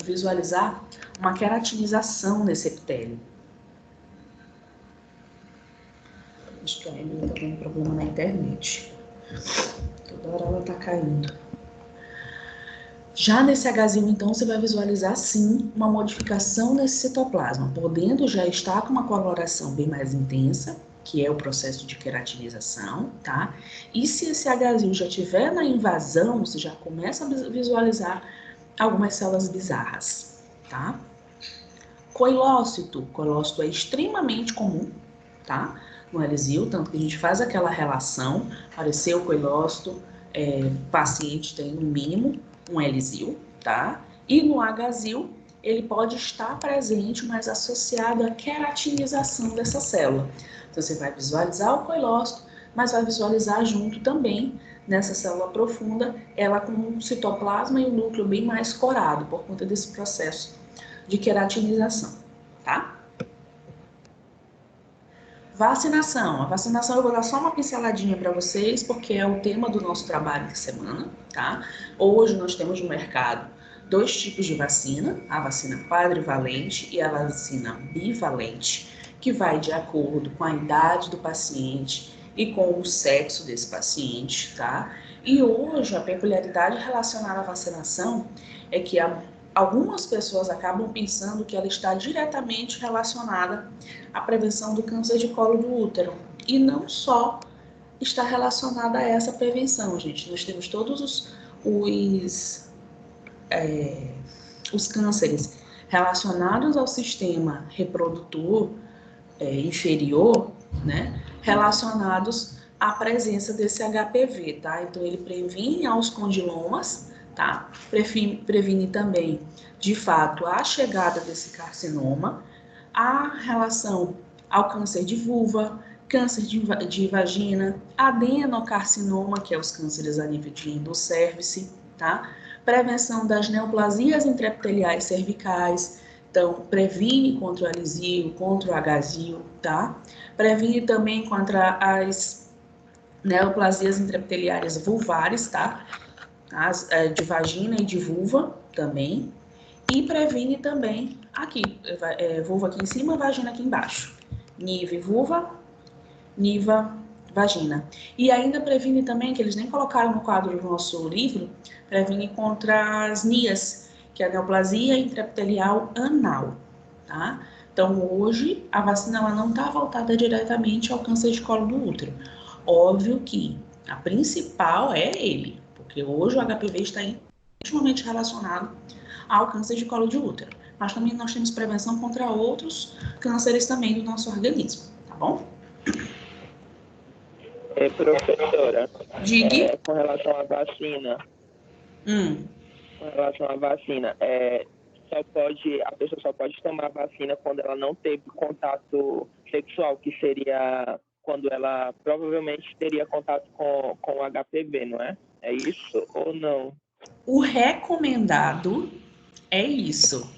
Speaker 1: visualizar uma queratinização nesse epitélio. Acho que a Emily está tendo problema na internet. Toda hora ela está caindo. Já nesse Hzil, então, você vai visualizar, sim, uma modificação nesse citoplasma, podendo já estar com uma coloração bem mais intensa, que é o processo de queratinização, tá? E se esse Hzil já estiver na invasão, você já começa a visualizar algumas células bizarras, tá? Coilócito é extremamente comum, tá? No Hzil, tanto que a gente faz aquela relação, apareceu o coilócito, paciente tem no mínimo um Hzil, tá? E no Hzil, ele pode estar presente, mas associado à queratinização dessa célula. Então, você vai visualizar o coilócito, mas vai visualizar junto também, nessa célula profunda, ela com um citoplasma e um núcleo bem mais corado, por conta desse processo de queratinização, tá? Vacinação. A vacinação eu vou dar só uma pinceladinha para vocês, porque é o tema do nosso trabalho de semana, tá? Hoje nós temos no mercado 2 tipos de vacina, a vacina quadrivalente e a vacina bivalente, que vai de acordo com a idade do paciente e com o sexo desse paciente, tá? E hoje a peculiaridade relacionada à vacinação é que algumas pessoas acabam pensando que ela está diretamente relacionada à prevenção do câncer de colo do útero. E não só está relacionada a essa prevenção, gente. Nós temos todos os cânceres relacionados ao sistema reprodutor inferior, né? Relacionados à presença desse HPV, tá? Então, ele previne aos condilomas, tá? Previne também, de fato, a chegada desse carcinoma, a relação ao câncer de vulva, câncer de vagina, adenocarcinoma, que é os cânceres a nível de endocérvice, tá? Prevenção das neoplasias intraepiteliais cervicais, então, previne contra o Hzil, contra o Hzil, tá? Previne também contra as neoplasias intraepiteliárias vulvares, tá? As de vagina e de vulva também. E previne também aqui, vulva aqui em cima, vagina aqui embaixo. NIV vulva, NIVA vagina. E ainda previne também, que eles nem colocaram no quadro do nosso livro, previne contra as NIAs, que é a neoplasia intraepitelial anal, tá? Então, hoje, a vacina ela não está voltada diretamente ao câncer de colo do útero. Óbvio que a principal é ele, porque hoje o HPV está intimamente relacionado ao câncer de colo de útero. Mas também nós temos prevenção contra outros cânceres também do nosso organismo, tá bom?
Speaker 2: Professora,
Speaker 1: Diga.
Speaker 2: com relação à vacina, a pessoa só pode tomar vacina quando ela não teve contato sexual, que seria quando ela provavelmente teria contato com o HPV, não é? É isso ou não?
Speaker 1: O recomendado é isso,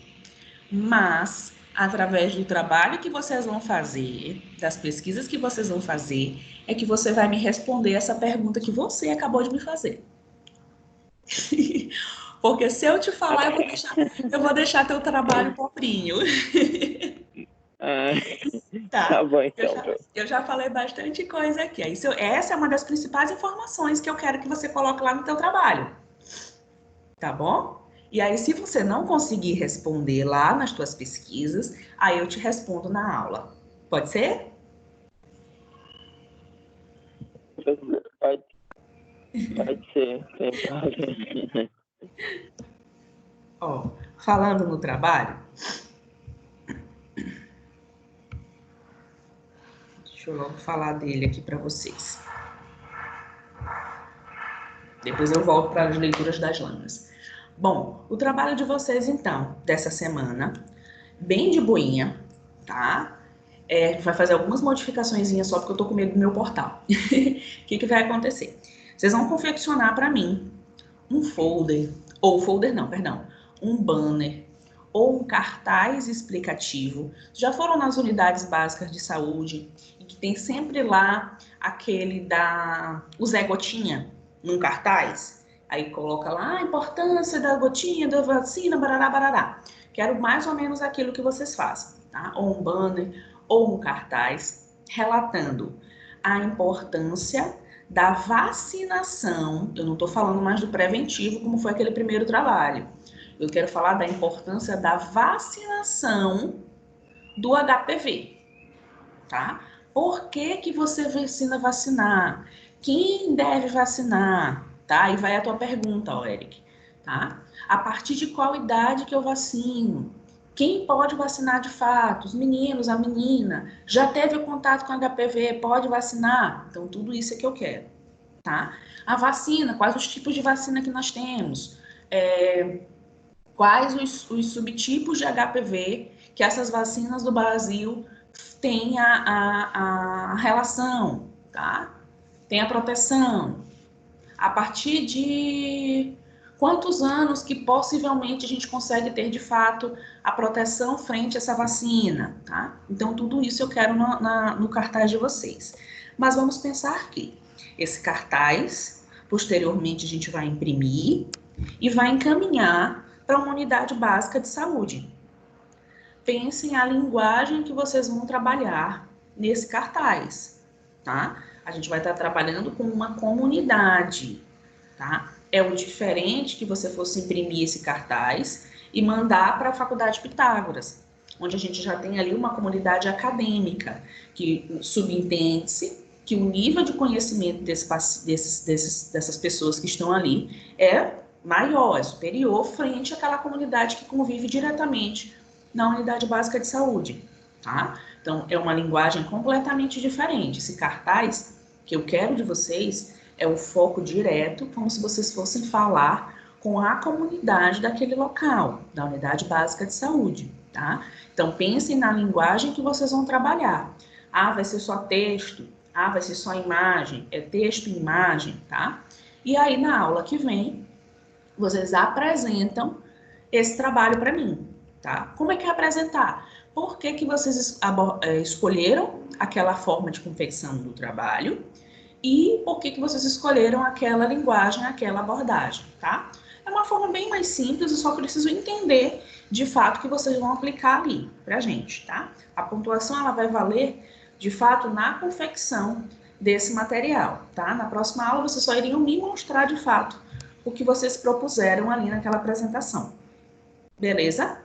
Speaker 1: mas através do trabalho que vocês vão fazer, das pesquisas que vocês vão fazer, é que você vai me responder essa pergunta que você acabou de me fazer. Porque se eu te falar, eu vou deixar teu trabalho pobrinho.
Speaker 2: Ah,
Speaker 1: Tá?
Speaker 2: tá bom,
Speaker 1: Eu
Speaker 2: então,
Speaker 1: já,
Speaker 2: professora.
Speaker 1: eu já falei bastante coisa aqui. Aí, essa é uma das principais informações que eu quero que você coloque lá no teu trabalho, tá bom? E aí, se você não conseguir responder lá nas tuas pesquisas, aí eu te respondo na aula. Pode ser?
Speaker 2: Pode ser, sem problema.
Speaker 1: Ó, falando no trabalho, deixa eu logo falar dele aqui para vocês. Depois eu volto para as leituras das lâminas. Bom, o trabalho de vocês, então, dessa semana, bem de boinha, tá? Vai fazer algumas modificaçõezinhas só porque eu tô com medo do meu portal. O que vai acontecer? Vocês vão confeccionar para mim um folder, ou folder não, perdão, um banner ou um cartaz explicativo. Já foram nas unidades básicas de saúde e que tem sempre lá aquele o Zé Gotinha num cartaz? Aí coloca lá a importância da gotinha, da vacina, barará, barará. Quero mais ou menos aquilo que vocês fazem, tá? Ou um banner, ou um cartaz, relatando a importância da vacinação. Eu não estou falando mais do preventivo, como foi aquele primeiro trabalho. Eu quero falar da importância da vacinação do HPV, tá? Por que que você precisa vacinar? Quem deve vacinar? Tá? Aí vai a tua pergunta, ó, Eric, tá? A partir de qual idade que eu vacino? Quem pode vacinar de fato? Os meninos, a menina, já teve contato com HPV, pode vacinar? Então, tudo isso é que eu quero, tá? A vacina, quais os tipos de vacina que nós temos? Quais os subtipos de HPV que essas vacinas do Brasil têm a relação, tá? Tem a proteção. A partir de quantos anos que possivelmente a gente consegue ter de fato a proteção frente a essa vacina, tá? Então, tudo isso eu quero no cartaz de vocês. Mas vamos pensar aqui. Esse cartaz, posteriormente, a gente vai imprimir e vai encaminhar para uma unidade básica de saúde. Pensem a linguagem que vocês vão trabalhar nesse cartaz, tá? A gente vai estar trabalhando com uma comunidade, tá? É o diferente que você fosse imprimir esse cartaz e mandar para a Faculdade Pitágoras, onde a gente já tem ali uma comunidade acadêmica, que subentende-se que o nível de conhecimento dessas pessoas que estão ali é maior, é superior frente àquela comunidade que convive diretamente na unidade básica de saúde, tá? Então, é uma linguagem completamente diferente. Esse cartaz que eu quero de vocês é o foco direto, como se vocês fossem falar com a comunidade daquele local, da unidade básica de saúde, tá? Então, pensem na linguagem que vocês vão trabalhar. Ah, vai ser só texto. Ah, vai ser só imagem. É texto e imagem, tá? E aí, na aula que vem, vocês apresentam esse trabalho para mim, tá? Como é que é apresentar? Por que que vocês escolheram aquela forma de confecção do trabalho e por que que vocês escolheram aquela linguagem, aquela abordagem, tá? É uma forma bem mais simples, eu só preciso entender de fato que vocês vão aplicar ali pra gente, tá? A pontuação ela vai valer de fato na confecção desse material, tá? Na próxima aula vocês só iriam me mostrar de fato o que vocês propuseram ali naquela apresentação. Beleza?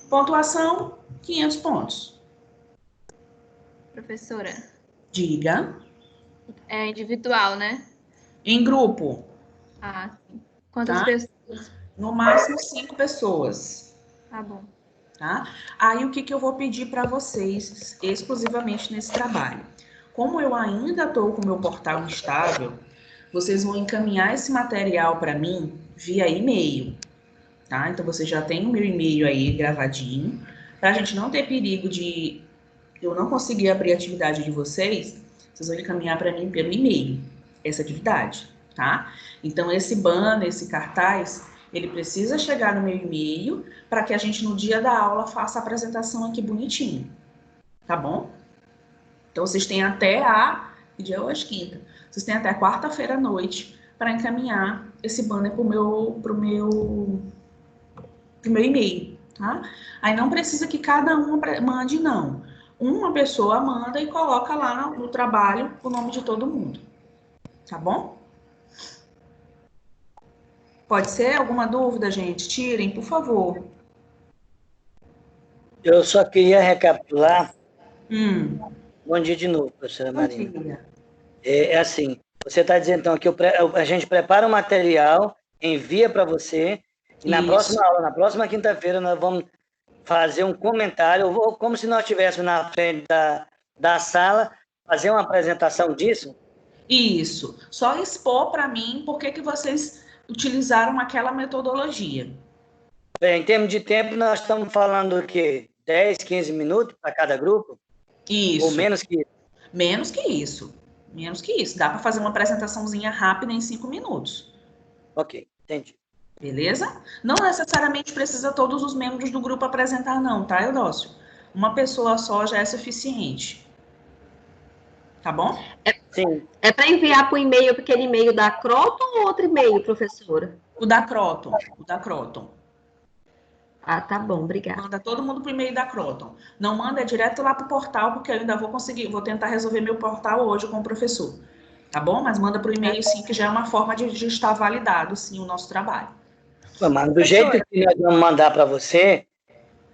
Speaker 1: Pontuação, 500 pontos.
Speaker 4: Professora,
Speaker 1: Diga.
Speaker 4: é individual, né?
Speaker 1: Em grupo,
Speaker 4: Ah, sim. Quantas
Speaker 1: tá?
Speaker 4: pessoas?
Speaker 1: No máximo 5 pessoas,
Speaker 4: Tá bom.
Speaker 1: tá? Aí o que que eu vou pedir para vocês exclusivamente nesse trabalho? Como eu ainda estou com o meu portal instável, vocês vão encaminhar esse material para mim via e-mail, tá? Então você já tem o meu e-mail aí gravadinho, para a gente não ter perigo de eu não conseguir abrir a atividade de vocês, vocês vão encaminhar para mim pelo e-mail essa atividade, tá? Então esse banner, esse cartaz, ele precisa chegar no meu e-mail para que a gente no dia da aula faça a apresentação aqui bonitinho, tá bom? Então vocês têm até que dia é hoje? Quinta. Vocês têm até quarta-feira à noite para encaminhar esse banner pro meu e-mail, tá? Aí não precisa que cada uma mande, não. Uma pessoa manda e coloca lá no trabalho o nome de todo mundo, tá bom? Pode ser? Alguma dúvida, gente? Tirem, por favor.
Speaker 5: Eu só queria recapitular.
Speaker 1: Hum,
Speaker 5: Bom dia de novo, professora
Speaker 1: bom
Speaker 5: Marina.
Speaker 1: dia.
Speaker 5: É assim, você está dizendo então que a gente prepara o material, envia para você, e na
Speaker 1: Isso.
Speaker 5: próxima aula, na próxima quinta-feira, nós vamos fazer um comentário, ou como se nós estivéssemos na frente da sala, fazer uma apresentação disso?
Speaker 1: Isso. Só expor para mim por que vocês utilizaram aquela metodologia.
Speaker 5: Bem, em termos de tempo, nós estamos falando o quê? 10, 15 minutos para cada grupo?
Speaker 1: Isso.
Speaker 5: Ou menos que isso?
Speaker 1: Menos que isso. Menos que isso. Dá para fazer uma apresentaçãozinha rápida em 5 minutos.
Speaker 5: Ok, entendi.
Speaker 1: Beleza? Não necessariamente precisa todos os membros do grupo apresentar, não, tá, Eudócio? Uma pessoa só já é suficiente. Tá bom?
Speaker 5: Sim.
Speaker 3: É para enviar por e-mail, aquele e-mail da Croton ou outro e-mail, professora?
Speaker 1: O da Croton. O da Croton.
Speaker 3: Ah, tá bom, obrigada.
Speaker 1: Manda todo mundo pro e-mail da Croton. Não manda direto lá pro portal, porque eu ainda vou tentar resolver meu portal hoje com o professor. Tá bom? Mas manda pro e-mail sim, que já é uma forma de estar validado, sim, o nosso trabalho.
Speaker 5: Mas do jeito que nós vamos mandar para você,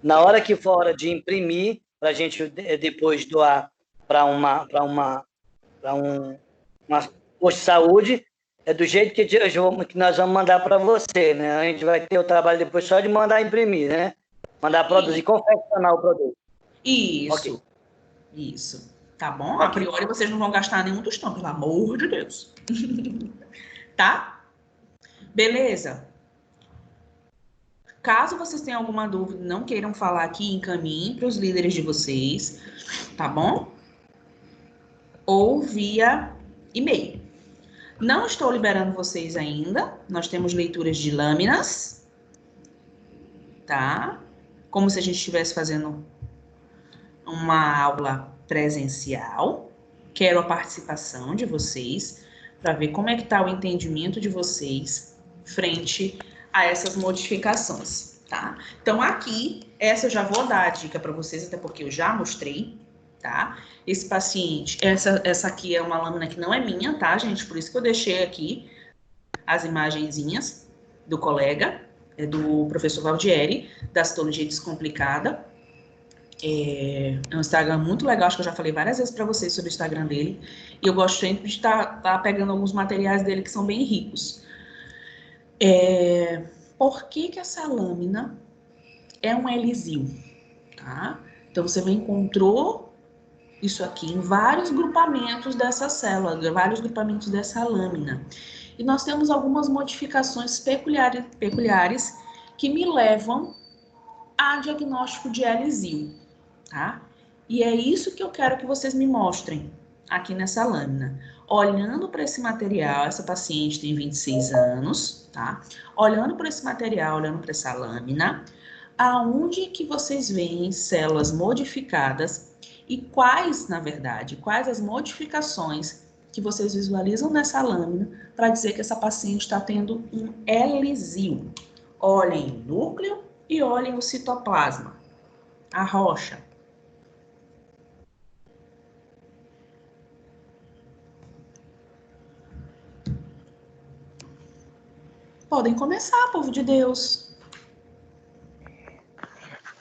Speaker 5: na hora que for hora de imprimir, para a gente depois doar para um posto de saúde, é do jeito que nós vamos mandar para você, né? A gente vai ter o trabalho depois só de mandar imprimir, né? Mandar produzir, confeccionar o produto.
Speaker 1: Isso.
Speaker 5: Okay.
Speaker 1: Isso. Tá bom?
Speaker 5: Okay.
Speaker 1: A priori vocês não vão gastar nenhum tostão, pelo amor de Deus. Tá? Beleza? Caso vocês tenham alguma dúvida, não queiram falar aqui, encaminhem para os líderes de vocês, tá bom? Ou via e-mail. Não estou liberando vocês ainda. Nós temos leituras de lâminas, tá? Como se a gente estivesse fazendo uma aula presencial. Quero a participação de vocês para ver como é que está o entendimento de vocês frente a essas modificações, tá? Então, aqui, essa eu já vou dar a dica para vocês, até porque eu já mostrei, tá? Esse paciente, essa aqui é uma lâmina que não é minha, tá, gente? Por isso que eu deixei aqui as imagenzinhas do colega, do professor Valdieri, da Citologia Descomplicada. É um Instagram muito legal, acho que eu já falei várias vezes para vocês sobre o Instagram dele. E eu gosto sempre de estar pegando alguns materiais dele que são bem ricos. Por que essa lâmina é um elisil? Tá? Então, você encontrou isso aqui em vários grupamentos dessa célula, vários grupamentos dessa lâmina. E nós temos algumas modificações peculiares que me levam a diagnóstico de elisil, tá? E é isso que eu quero que vocês me mostrem aqui nessa lâmina. Olhando para esse material, essa paciente tem 26 anos, tá? Olhando para esse material, olhando para essa lâmina, aonde que vocês veem células modificadas e quais, na verdade, quais as modificações que vocês visualizam nessa lâmina para dizer que essa paciente está tendo um elisil. Olhem o núcleo e olhem o citoplasma, a rocha. Podem começar, povo de Deus.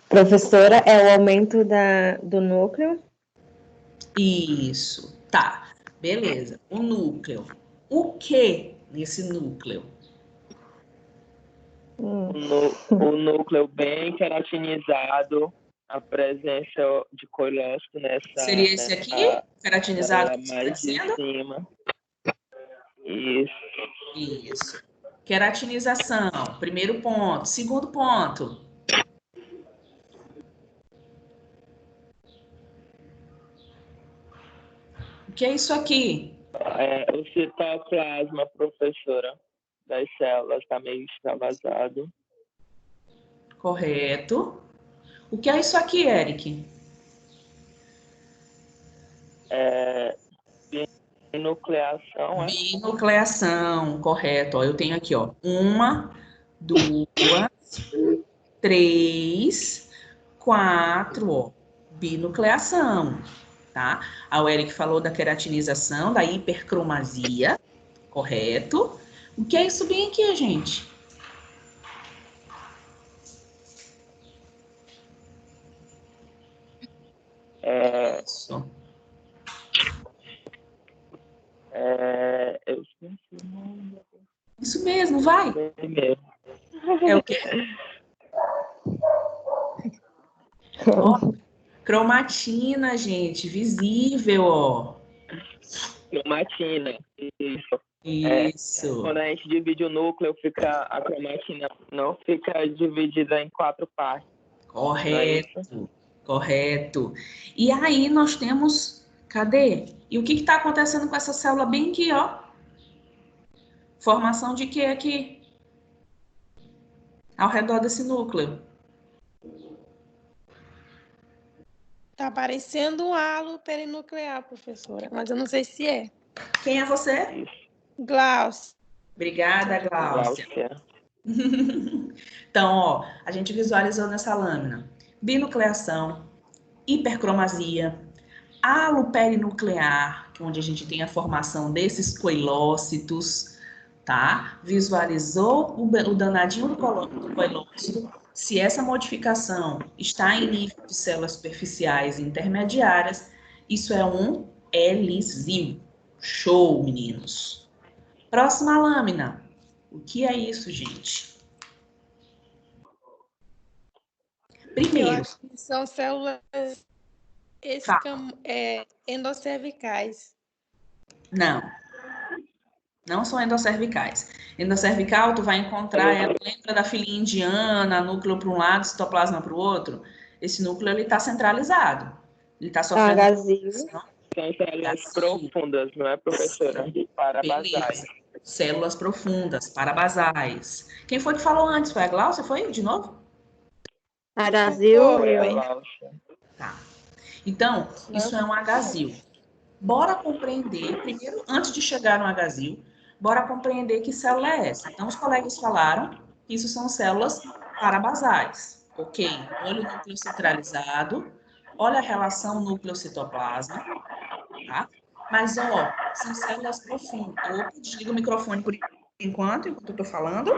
Speaker 6: Professora, é o aumento do núcleo?
Speaker 1: Isso, tá. Beleza. O núcleo. O que nesse núcleo?
Speaker 2: O núcleo bem queratinizado, a presença de coiócito nessa...
Speaker 1: Seria esse aqui? Queratinizado?
Speaker 2: Mais de cima.
Speaker 1: Isso. Queratinização, primeiro ponto. Segundo ponto. O que é isso aqui?
Speaker 2: O citoplasma, professora, das células está meio extravasado.
Speaker 1: Correto. O que é isso aqui, Eric?
Speaker 2: Binucleação,
Speaker 1: Binucleação, correto. Ó, eu tenho aqui, ó, 1, 2, 3, 4, ó, binucleação, tá? O Eric falou da queratinização, da hipercromasia, correto? O que é isso bem aqui, gente? Isso.
Speaker 2: Eu esqueci o nome.
Speaker 1: Isso mesmo, vai.
Speaker 2: É mesmo.
Speaker 1: É o quê? Ó, cromatina, gente, visível, ó.
Speaker 2: Cromatina. Isso.
Speaker 1: Isso.
Speaker 2: Quando a gente divide o núcleo, a cromatina não fica dividida em 4 partes.
Speaker 1: Correto, correto. E aí nós temos, cadê? E o que está acontecendo com essa célula bem aqui, ó? Formação de quê aqui? Ao redor desse núcleo.
Speaker 7: Tá parecendo um halo perinuclear, professora, mas eu não sei se é.
Speaker 1: Quem é você?
Speaker 7: Glaucio.
Speaker 1: Obrigada, Gláucia. Então, ó, a gente visualizou nessa lâmina binucleação, hipercromasia, halo perinuclear, onde a gente tem a formação desses coilócitos, tá? Visualizou o danadinho do coilócito. Se essa modificação está em nível de células superficiais e intermediárias, isso é um L-zil. Show, meninos. Próxima lâmina. O que é isso, gente?
Speaker 7: Eu
Speaker 1: Primeiro,
Speaker 7: acho que são células endocervicais.
Speaker 1: não são endocervicais. Endocervical, tu vai encontrar, lembra da filhinha indiana, núcleo para um lado, citoplasma para o outro? Esse núcleo, ele está centralizado. Ele está sofrendo...
Speaker 6: Agazio.
Speaker 2: São células profundas, não é, professora? Parabasais.
Speaker 1: Células profundas, parabasais. Quem foi que falou antes? Foi a Gláucia? Foi de novo?
Speaker 6: Agazio.
Speaker 1: Tá. Então, isso é um agazio. Bora compreender, primeiro, antes de chegar no agazio, bora compreender que célula é essa. Então, os colegas falaram que isso são células parabasais. Ok, olha o núcleo centralizado, olha a relação núcleo-citoplasma, tá? Mas, ó, são células profundas. Opa, desliga o microfone por enquanto eu estou falando.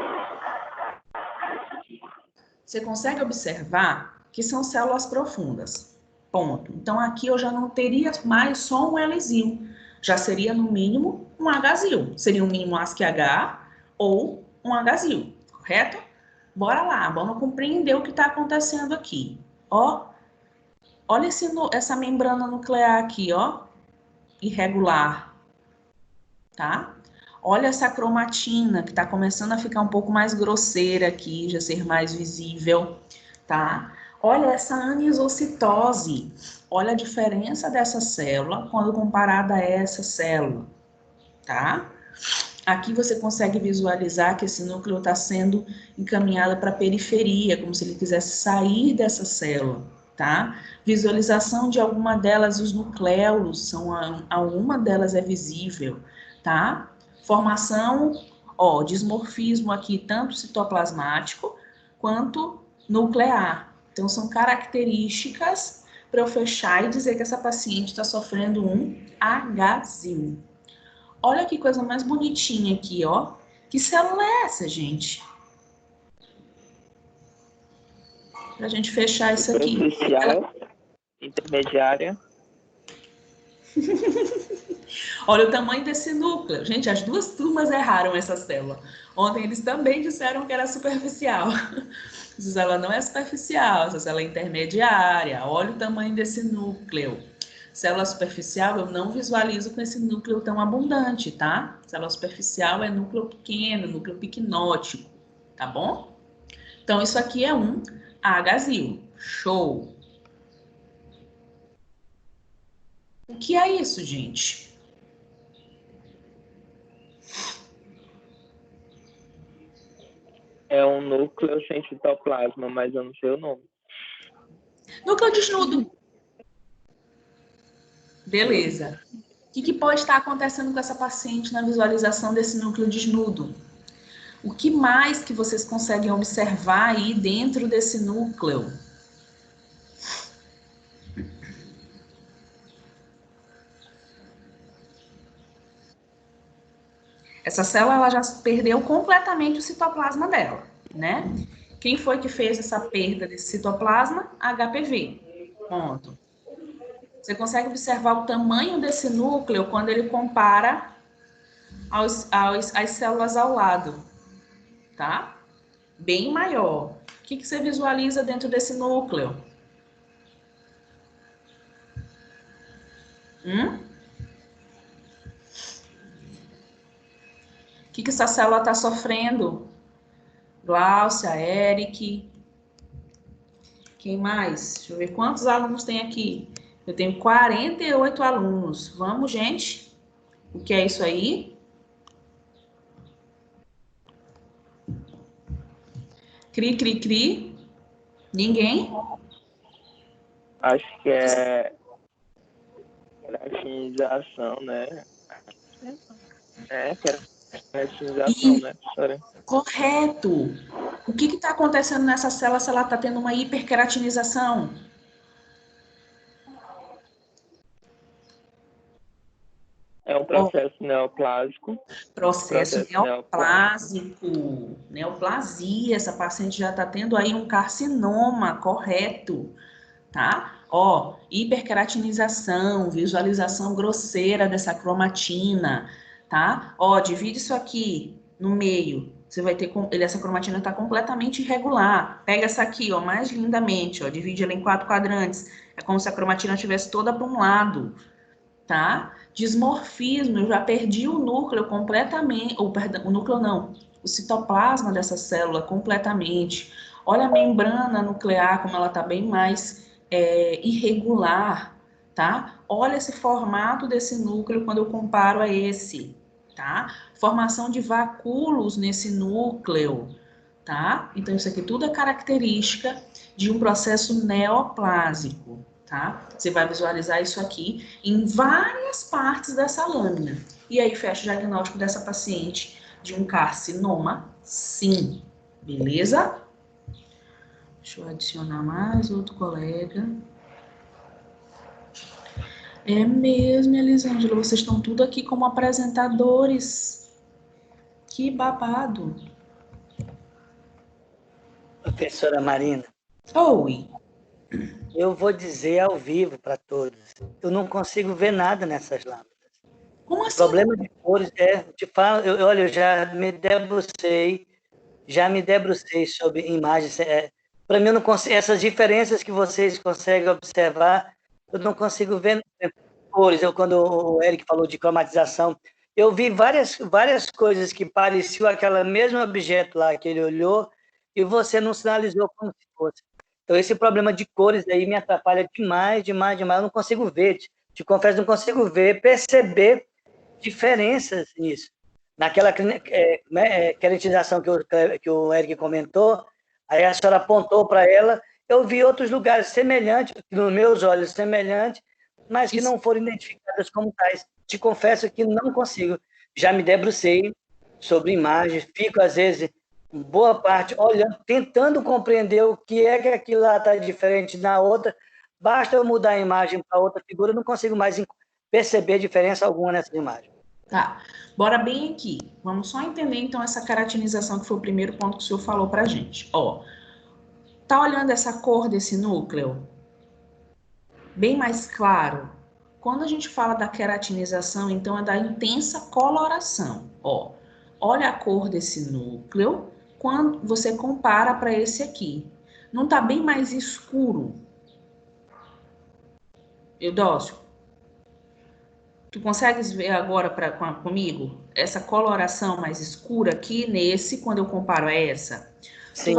Speaker 1: Você consegue observar que são células profundas. Ponto. Então, aqui eu já não teria mais só um Lzinho. Já seria, no mínimo, um Hzil. Seria um mínimo ASCII-H ou um Hzil, correto? Bora lá, vamos compreender o que está acontecendo aqui. Ó, olha essa membrana nuclear aqui, ó, irregular, tá? Olha essa cromatina, que está começando a ficar um pouco mais grosseira aqui, já ser mais visível, tá? Olha essa anisocitose. Olha a diferença dessa célula quando comparada a essa célula, tá? Aqui você consegue visualizar que esse núcleo está sendo encaminhado para a periferia, como se ele quisesse sair dessa célula, tá? Visualização de alguma delas, os nucléolos, alguma delas é visível, tá? Formação, ó, dismorfismo aqui, tanto citoplasmático quanto nuclear. Então, são características para eu fechar e dizer que essa paciente está sofrendo um Hzil. Olha que coisa mais bonitinha aqui, ó. Que célula é essa, gente? Para a gente fechar isso aqui.
Speaker 2: Superficial, intermediária.
Speaker 1: Olha o tamanho desse núcleo. Gente, as duas turmas erraram essa célula. Ontem eles também disseram que era superficial. Essa célula não é superficial, essa célula é intermediária. Olha o tamanho desse núcleo. Célula superficial eu não visualizo com esse núcleo tão abundante, tá? Célula superficial é núcleo pequeno, núcleo piquinótico, tá bom? Então, isso aqui é um Hzil. Show! O que é isso, gente?
Speaker 2: É um núcleo sem citoplasma, mas eu não sei o nome.
Speaker 1: Núcleo desnudo. Beleza. O que pode estar acontecendo com essa paciente na visualização desse núcleo desnudo? O que mais que vocês conseguem observar aí dentro desse núcleo? Essa célula ela já perdeu completamente o citoplasma dela, né? Quem foi que fez essa perda desse citoplasma? HPV. Ponto. Você consegue observar o tamanho desse núcleo quando ele compara às células ao lado, tá? Bem maior. O que você visualiza dentro desse núcleo? O que essa célula está sofrendo? Gláucia, Eric. Quem mais? Deixa eu ver quantos alunos tem aqui. Eu tenho 48 alunos. Vamos, gente? O que é isso aí? Cri, cri, cri. Ninguém?
Speaker 2: Acho que é creatinização, né? Creatinização, né, professora?
Speaker 1: Correto. O que está acontecendo nessa célula se ela está tendo uma hiperqueratinização?
Speaker 2: É um processo neoplásico.
Speaker 1: Processo neoplásico. Neoplasia. Essa paciente já está tendo aí um carcinoma, correto. Tá? Ó, hiperqueratinização, visualização grosseira dessa cromatina, tá? Ó, divide isso aqui no meio. Você vai ter, essa cromatina está completamente irregular. Pega essa aqui, ó, mais lindamente, ó, divide ela em 4 quadrantes. É como se a cromatina estivesse toda para um lado, tá? Dismorfismo, eu já perdi o núcleo completamente, ou perdão, o núcleo não, o citoplasma dessa célula completamente. Olha a membrana nuclear, como ela está bem mais irregular, tá? Olha esse formato desse núcleo quando eu comparo a esse, tá? Formação de vacúolos nesse núcleo, tá? Então, isso aqui tudo é característica de um processo neoplásico, tá? Você vai visualizar isso aqui em várias partes dessa lâmina. E aí, fecha o diagnóstico dessa paciente de um carcinoma, sim. Beleza? Deixa eu adicionar mais outro colega. É mesmo, Elisângela, vocês estão tudo aqui como apresentadores. Que babado.
Speaker 5: Professora Marina,
Speaker 1: Oi.
Speaker 5: eu vou dizer ao vivo para todos. Eu não consigo ver nada nessas lâmpadas.
Speaker 1: Como
Speaker 5: O
Speaker 1: assim?
Speaker 5: problema de cores te falo, olha, eu já me debrucei sobre imagens. Para mim, eu não consigo, essas diferenças que vocês conseguem observar, eu não consigo ver cores. Quando o Eric falou de cromatização, eu vi várias coisas que pareciam aquele mesmo objeto lá que ele olhou e você não sinalizou como se fosse. Então, esse problema de cores aí me atrapalha demais. Eu não consigo ver, te confesso, não consigo perceber diferenças nisso. Naquela queretização que o Eric comentou, aí a senhora apontou para ela, eu vi outros lugares semelhantes, nos meus olhos semelhantes, mas que não foram identificadas como tais. Te confesso que não consigo. Já me debrucei sobre imagens, fico, às vezes, boa parte olhando, tentando compreender o que é que aquilo lá está diferente na outra. Basta eu mudar a imagem para outra figura, eu não consigo mais perceber diferença alguma nessa imagem.
Speaker 1: Tá, bora bem aqui. Vamos só entender, então, essa queratinização, que foi o primeiro ponto que o senhor falou pra gente. Ó, tá olhando essa cor desse núcleo? Bem mais claro. Quando a gente fala da queratinização, então, é da intensa coloração. Ó, olha a cor desse núcleo quando você compara para esse aqui. Não tá bem mais escuro? Eudócio, tu consegues ver agora comigo essa coloração mais escura aqui nesse, quando eu comparo a essa?
Speaker 5: Sim.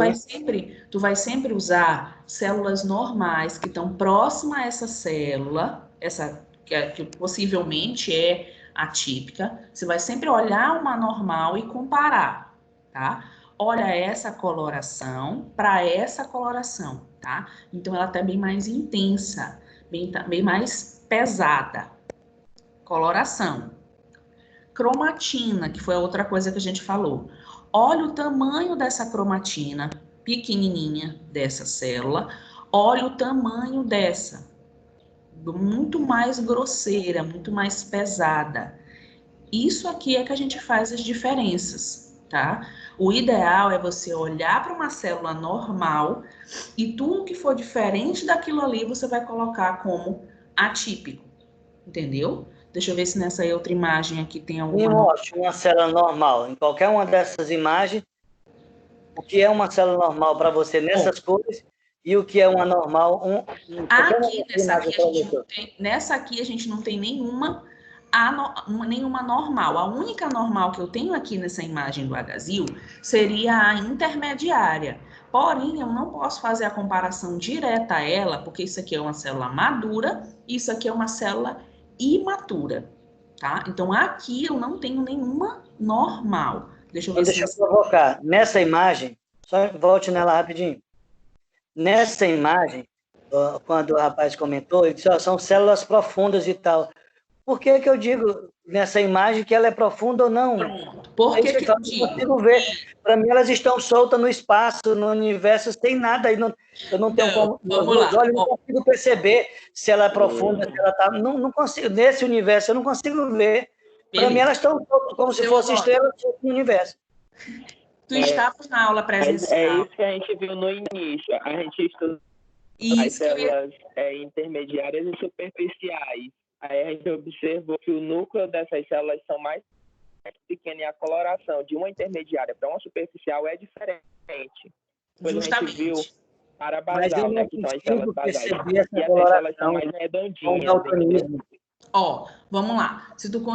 Speaker 1: Tu vai sempre usar células normais que estão próximas a essa célula, essa que possivelmente é atípica. Você vai sempre olhar uma normal e comparar, tá? Olha essa coloração para essa coloração, tá? Então ela tá bem mais intensa, bem mais pesada. Coloração. Cromatina, que foi a outra coisa que a gente falou. olha o tamanho dessa cromatina pequenininha dessa célula, olha o tamanho dessa, muito mais grosseira, muito mais pesada. Isso aqui é que a gente faz as diferenças, tá? O ideal é você olhar para uma célula normal e tudo que for diferente daquilo ali você vai colocar como atípico, entendeu? Deixa eu ver se nessa outra imagem aqui tem
Speaker 5: Me
Speaker 1: alguma...
Speaker 5: mostre uma célula normal. Em qualquer uma dessas imagens, o que é uma célula normal para você nessas cores e o que é uma normal...
Speaker 1: Aqui, nessa aqui, a gente não tem nenhuma normal. A única normal que eu tenho aqui nessa imagem do agasil seria a intermediária. Porém, eu não posso fazer a comparação direta a ela, porque isso aqui é uma célula madura e isso aqui é uma célula imatura, tá? Então, aqui eu não tenho nenhuma normal. Deixa eu ver
Speaker 5: Deixa eu provocar. Nessa imagem, só volte nela rapidinho. Nessa imagem, quando o rapaz comentou, ele disse, são células profundas e tal. Por que que eu digo nessa imagem que ela é profunda ou não?
Speaker 1: Pronto. Por que que eu digo?
Speaker 5: Consigo ver. Para mim, elas estão soltas no espaço, no universo, sem nada. Eu não tenho como... Meus olhos não consigo perceber se ela é profunda, se ela está... Não consigo. Nesse universo, eu não consigo ver. Para mim, elas estão soltas, como se fossem estrelas no universo.
Speaker 1: Tu estavas na aula presencial.
Speaker 2: É isso que a gente viu no início. A gente estuda as células intermediárias e superficiais. Aí a gente observou que o núcleo dessas células são mais pequenos e a coloração de uma intermediária para uma superficial é diferente. Depois a gente viu para basal, né, que são as células basais. E essas células são mais redondinhas.
Speaker 1: Ó, vamos lá. Se tu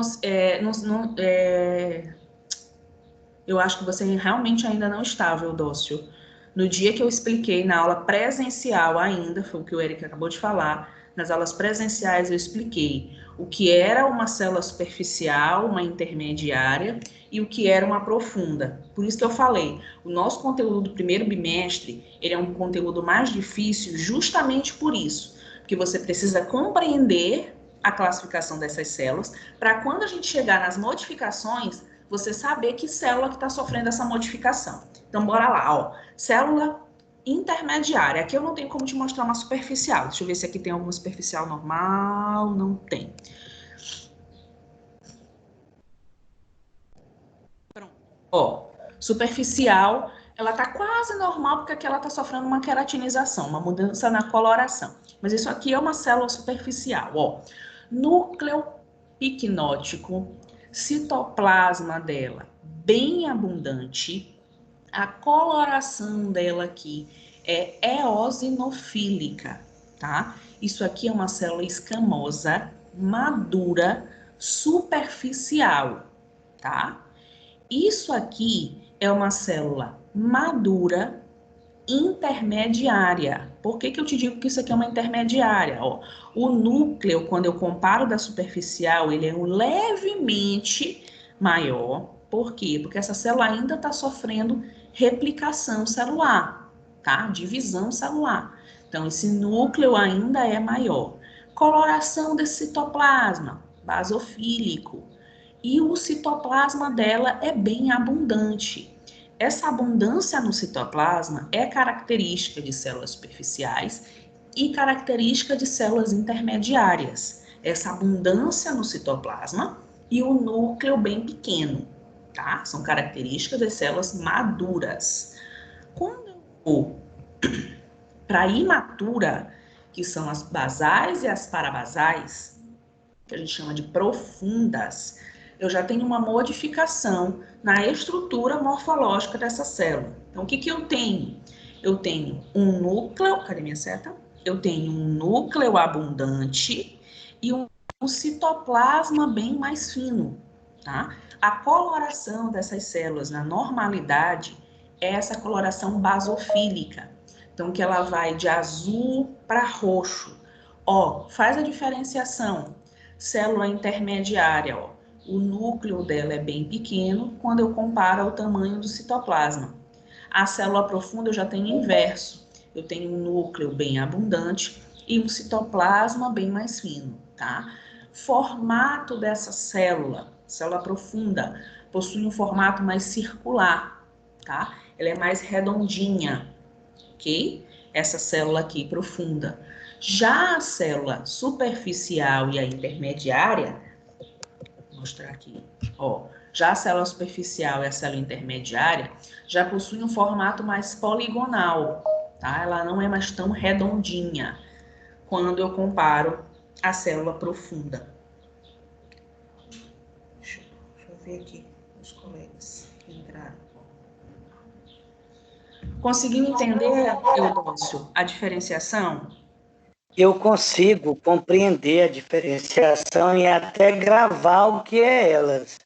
Speaker 1: eu acho que você realmente ainda não estava, Eudócio. No dia que eu expliquei na aula presencial ainda, foi o que o Eric acabou de falar, nas aulas presenciais eu expliquei o que era uma célula superficial, uma intermediária e o que era uma profunda. Por isso que eu falei, o nosso conteúdo do primeiro bimestre, ele é um conteúdo mais difícil justamente por isso, porque você precisa compreender a classificação dessas células para quando a gente chegar nas modificações, você saber que célula que está sofrendo essa modificação. Então, bora lá, ó. Célula intermediária. Aqui eu não tenho como te mostrar uma superficial. Deixa eu ver se aqui tem alguma superficial normal. Não tem. Pronto. Ó, superficial, ela tá quase normal porque aqui ela tá sofrendo uma queratinização, uma mudança na coloração. Mas isso aqui é uma célula superficial, ó. Núcleo picnótico, citoplasma dela bem abundante, a coloração dela aqui é eosinofílica, tá? Isso aqui é uma célula escamosa, madura, superficial, tá? Isso aqui é uma célula madura, intermediária. Por que que eu te digo que isso aqui é uma intermediária? Ó, o núcleo, quando eu comparo da superficial, ele é levemente maior. Por quê? Porque essa célula ainda está sofrendo replicação celular, tá? Divisão celular. Então, esse núcleo ainda é maior. Coloração desse citoplasma, basofílico. E o citoplasma dela é bem abundante. Essa abundância no citoplasma é característica de células superficiais e característica de células intermediárias. Essa abundância no citoplasma e o núcleo bem pequeno, tá? São características das células maduras. Quando eu vou para a imatura, que são as basais e as parabasais, que a gente chama de profundas, eu já tenho uma modificação na estrutura morfológica dessa célula. Então, o que que eu tenho? Eu tenho um núcleo, cadê minha seta? Eu tenho um núcleo abundante e um citoplasma bem mais fino, tá? A coloração dessas células na normalidade é essa coloração basofílica. Então, que ela vai de azul para roxo. Ó, faz a diferenciação. Célula intermediária, ó. O núcleo dela é bem pequeno quando eu comparo ao tamanho do citoplasma. A célula profunda eu já tenho inverso. Eu tenho um núcleo bem abundante e um citoplasma bem mais fino, tá? Formato dessa célula profunda, possui um formato mais circular, tá? Ela é mais redondinha, ok? Essa célula aqui profunda. Já a célula superficial e a intermediária, vou mostrar aqui, ó. Já a célula superficial e a célula intermediária já possuem um formato mais poligonal, tá? Ela não é mais tão redondinha quando eu comparo a célula profunda. Deixa eu ver aqui os colegas que entraram. Conseguiu entender, Eudócio, a diferenciação?
Speaker 5: Eu consigo compreender a diferenciação e até gravar o que é elas.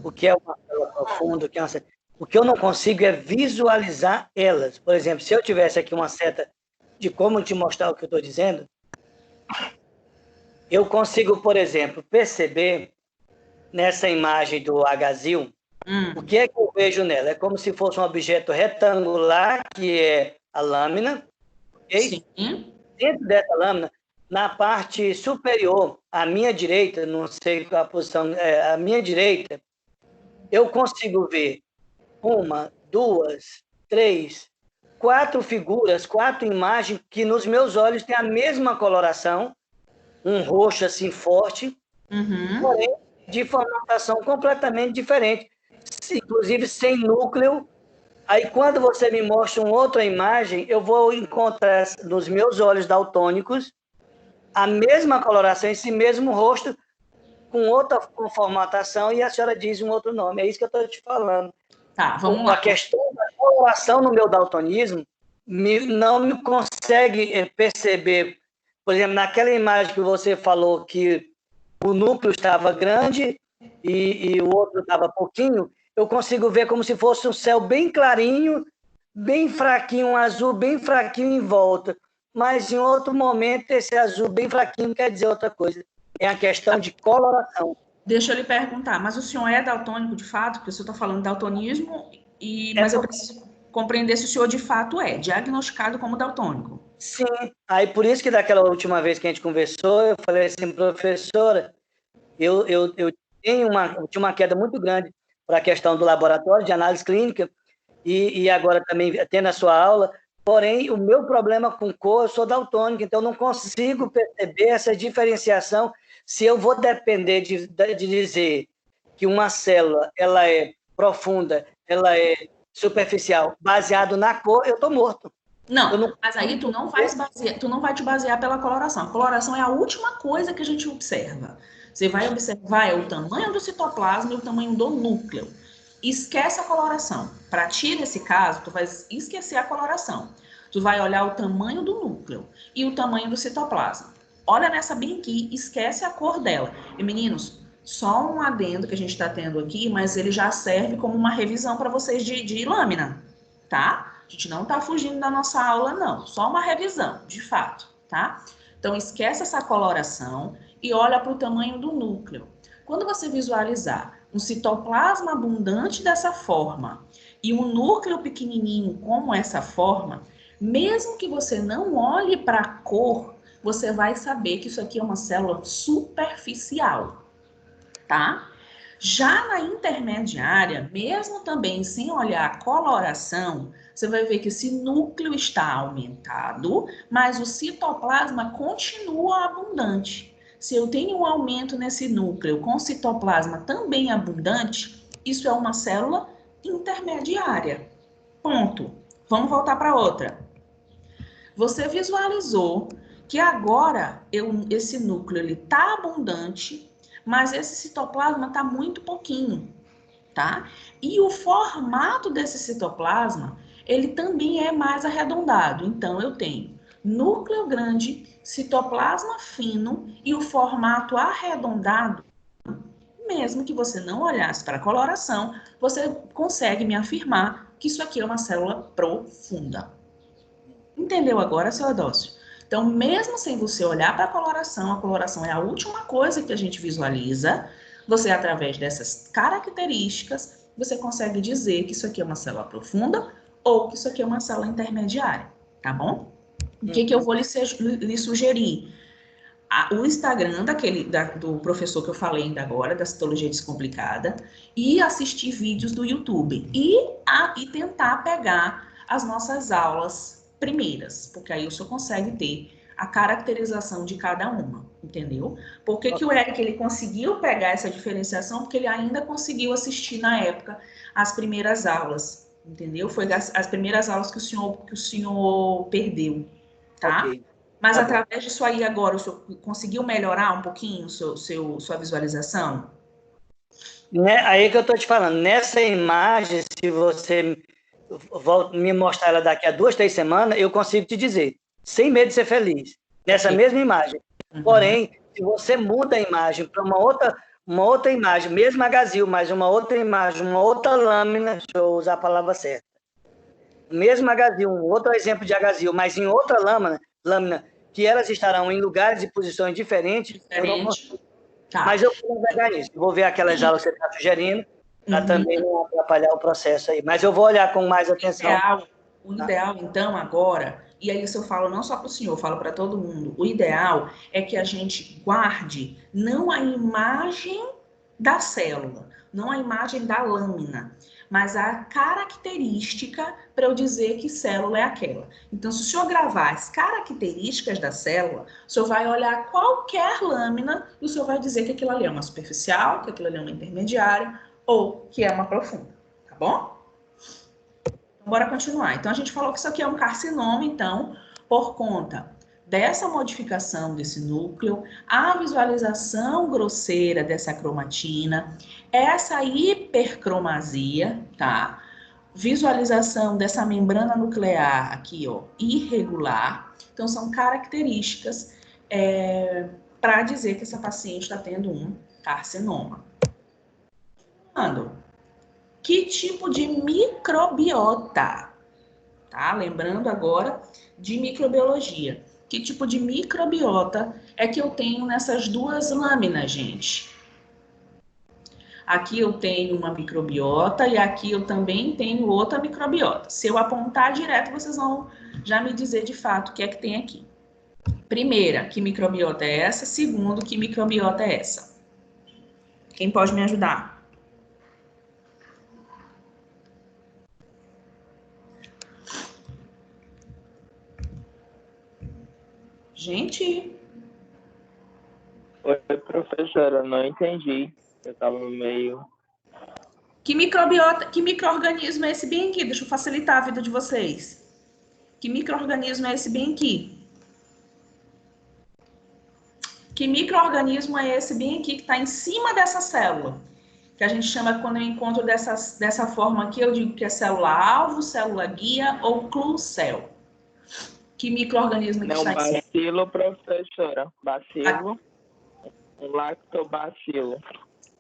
Speaker 5: O que é uma célula profunda, o que é uma célula... O que eu não consigo é visualizar elas. Por exemplo, se eu tivesse aqui uma seta de como te mostrar o que eu estou dizendo, eu consigo, por exemplo, perceber nessa imagem do agasil, o que é que eu vejo nela? É como se fosse um objeto retangular, que é a lâmina. Okay?
Speaker 1: Sim.
Speaker 5: Dentro dessa lâmina, na parte superior, à minha direita, não sei qual a posição, à minha direita, eu consigo ver 1, 2, 3, 4 figuras, 4 imagens que nos meus olhos têm a mesma coloração, um roxo assim forte, porém de formatação completamente diferente, inclusive sem núcleo. Aí, quando você me mostra uma outra imagem, eu vou encontrar nos meus olhos daltônicos a mesma coloração, esse mesmo rosto, com outra formatação, e a senhora diz um outro nome. É isso que eu estou te falando.
Speaker 1: Tá, vamos lá.
Speaker 5: A questão da coloração no meu daltonismo não me consegue perceber. Por exemplo, naquela imagem que você falou que o núcleo estava grande e o outro estava pouquinho, eu consigo ver como se fosse um céu bem clarinho, bem fraquinho, um azul bem fraquinho em volta. Mas, em outro momento, esse azul bem fraquinho quer dizer outra coisa. É a questão de coloração.
Speaker 1: Deixa eu lhe perguntar, mas o senhor é daltônico de fato? Porque o senhor está falando de daltonismo, mas eu preciso compreender se o senhor de fato é diagnosticado como daltônico.
Speaker 5: Sim. Aí, por isso que daquela última vez que a gente conversou, eu falei assim, professora, eu tinha uma queda muito grande para a questão do laboratório de análise clínica, e agora também tendo a sua aula, porém, o meu problema com cor, eu sou daltônico, então eu não consigo perceber essa diferenciação. Se eu vou depender de dizer que uma célula ela é profunda, ela é superficial, baseado na cor, eu estou morto.
Speaker 1: Não, mas aí tu não vai te basear pela coloração. A coloração é a última coisa que a gente observa. Você vai observar o tamanho do citoplasma e o tamanho do núcleo. Esquece a coloração. Para ti, nesse caso, tu vai esquecer a coloração. Tu vai olhar o tamanho do núcleo e o tamanho do citoplasma. Olha nessa bem aqui, esquece a cor dela. E, meninos, só um adendo que a gente está tendo aqui, mas ele já serve como uma revisão para vocês de lâmina, tá? A gente não está fugindo da nossa aula, não. Só uma revisão, de fato, tá? Então, esquece essa coloração e olha para o tamanho do núcleo. Quando você visualizar um citoplasma abundante dessa forma e um núcleo pequenininho como essa forma, mesmo que você não olhe para a cor, você vai saber que isso aqui é uma célula superficial, tá? Já na intermediária, mesmo também sem olhar a coloração, você vai ver que esse núcleo está aumentado, mas o citoplasma continua abundante. Se eu tenho um aumento nesse núcleo com citoplasma também abundante, isso é uma célula intermediária. Ponto. Vamos voltar para outra. Você visualizou que agora esse núcleo está abundante, mas esse citoplasma está muito pouquinho, tá? E o formato desse citoplasma, ele também é mais arredondado. Então, eu tenho núcleo grande, citoplasma fino e o formato arredondado. Mesmo que você não olhasse para a coloração, você consegue me afirmar que isso aqui é uma célula profunda. Entendeu agora, seu Eudócio? Então, mesmo sem você olhar para a coloração é a última coisa que a gente visualiza, você, através dessas características, você consegue dizer que isso aqui é uma célula profunda ou que isso aqui é uma célula intermediária, tá bom? O que eu vou lhe sugerir? o Instagram do professor que eu falei ainda agora, da Citologia Descomplicada, e assistir vídeos do YouTube. E tentar pegar as nossas aulas primeiras, porque aí o senhor consegue ter a caracterização de cada uma, entendeu? Por que o Eric ele conseguiu pegar essa diferenciação? Porque ele ainda conseguiu assistir na época as primeiras aulas, entendeu? Foi as primeiras aulas que o senhor perdeu, tá?
Speaker 5: Ok.
Speaker 1: Mas
Speaker 5: Tá
Speaker 1: através disso aí agora, o senhor conseguiu melhorar um pouquinho sua visualização?
Speaker 5: Aí que eu estou te falando, nessa imagem, se você me mostrar ela daqui a 2, 3 semanas, eu consigo te dizer, sem medo de ser feliz, nessa mesma imagem. Porém, se você muda a imagem para uma outra imagem, mesmo agazil, mas uma outra imagem, uma outra lâmina, deixa eu usar a palavra certa, mesmo agazil, um outro exemplo de agazil, mas em outra lâmina, que elas estarão em lugares e posições diferentes, eu não consigo.
Speaker 1: Tá.
Speaker 5: Mas eu vou navegar nisso. Vou ver aquelas aulas que você está sugerindo, para também não atrapalhar o processo aí. Mas eu vou olhar com mais atenção.
Speaker 1: O ideal, então, agora, e aí isso eu falo não só para o senhor, eu falo para todo mundo, o ideal é que a gente guarde não a imagem da célula, não a imagem da lâmina, mas a característica para eu dizer que célula é aquela. Então, se o senhor gravar as características da célula, o senhor vai olhar qualquer lâmina e o senhor vai dizer que aquilo ali é uma superficial, que aquilo ali é uma intermediária ou que é uma profunda, tá bom? Então, bora continuar. Então, a gente falou que isso aqui é um carcinoma, então, por conta dessa modificação desse núcleo, a visualização grosseira dessa cromatina, essa hipercromasia, tá? Visualização dessa membrana nuclear aqui, ó, irregular. Então, são características para dizer que essa paciente está tendo um carcinoma. Que tipo de microbiota? Tá? Lembrando agora de microbiologia. Que tipo de microbiota é que eu tenho nessas duas lâminas, gente? Aqui eu tenho uma microbiota e aqui eu também tenho outra microbiota. Se eu apontar direto, vocês vão já me dizer de fato o que é que tem aqui. Primeira, que microbiota é essa? Segundo, que microbiota é essa? Quem pode me ajudar? Gente.
Speaker 2: Oi, professora, não entendi. Eu estava no meio.
Speaker 1: Que microbiota, que micro-organismo é esse bem aqui? Deixa eu facilitar a vida de vocês. Que micro-organismo é esse bem aqui? Que micro-organismo é esse bem aqui que está em cima dessa célula? Que a gente chama, quando eu encontro dessa forma aqui, eu digo que é célula-alvo, célula-guia ou clucel. Que micro-organismo que está em cima?
Speaker 2: Bacilo, professora. Bacilo. Um lactobacilo.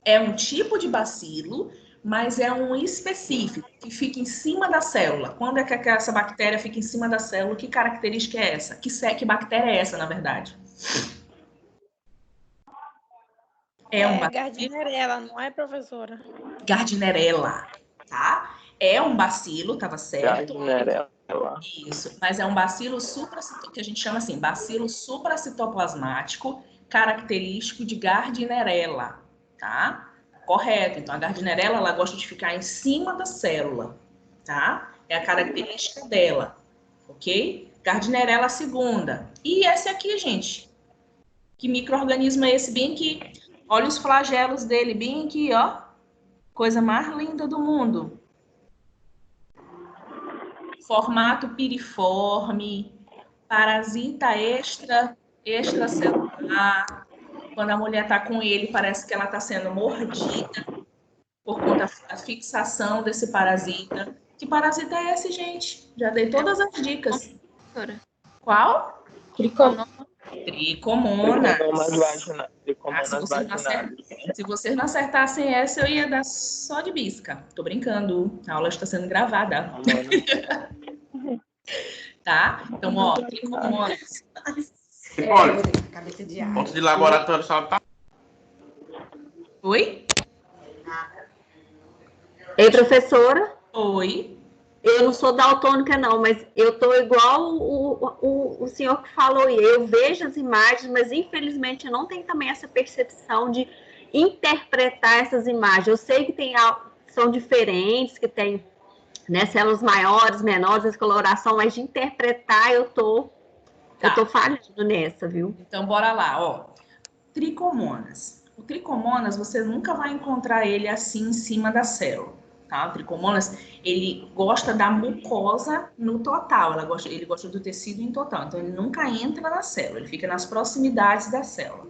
Speaker 1: É um tipo de bacilo, mas é um específico, que fica em cima da célula. Quando é que essa bactéria fica em cima da célula? Que característica é essa? Que bactéria é essa, na verdade? É um bacilo.
Speaker 7: Gardnerella, não é, professora?
Speaker 1: Gardnerella, tá? É um bacilo, estava certo?
Speaker 2: Gardnerella.
Speaker 1: Isso, mas é um bacilo que a gente chama assim, bacilo supracitoplasmático, característico de Gardnerella, tá? Correto. Então, a Gardnerella, ela gosta de ficar em cima da célula, tá? É a característica dela, ok? Gardnerella segunda. E esse aqui, gente? Que micro-organismo é esse bem aqui? Olha os flagelos dele bem aqui, ó. Coisa mais linda do mundo. Formato piriforme, parasita extracelular. Quando a mulher está com ele, parece que ela está sendo mordida por conta da fixação desse parasita. Que parasita é esse, gente? Já dei todas as dicas. Qual?
Speaker 4: Tricomona.
Speaker 1: Tricomonas.
Speaker 2: Tricomonas vaginais.
Speaker 1: Se vocês não acertassem essa, eu ia dar só de bisca. Tô brincando. A aula está sendo gravada. Tá? Então, ó, tricomonas.
Speaker 8: Olha, ponto de laboratório só tá.
Speaker 1: Oi?
Speaker 3: Ei, professora?
Speaker 1: Oi.
Speaker 3: Eu não sou daltônica, não, mas eu tô igual o senhor que falou aí. Eu vejo as imagens, mas infelizmente eu não tenho também essa percepção de interpretar essas imagens. Eu sei que são diferentes, que tem, né, células maiores, menores, essa coloração, mas de interpretar eu tô falhando nessa, viu?
Speaker 1: Então, bora lá, ó. Tricomonas. O tricomonas, você nunca vai encontrar ele assim em cima da célula, tá? O tricomonas, ele gosta da mucosa no total, ele gosta do tecido em total, então ele nunca entra na célula, ele fica nas proximidades da célula.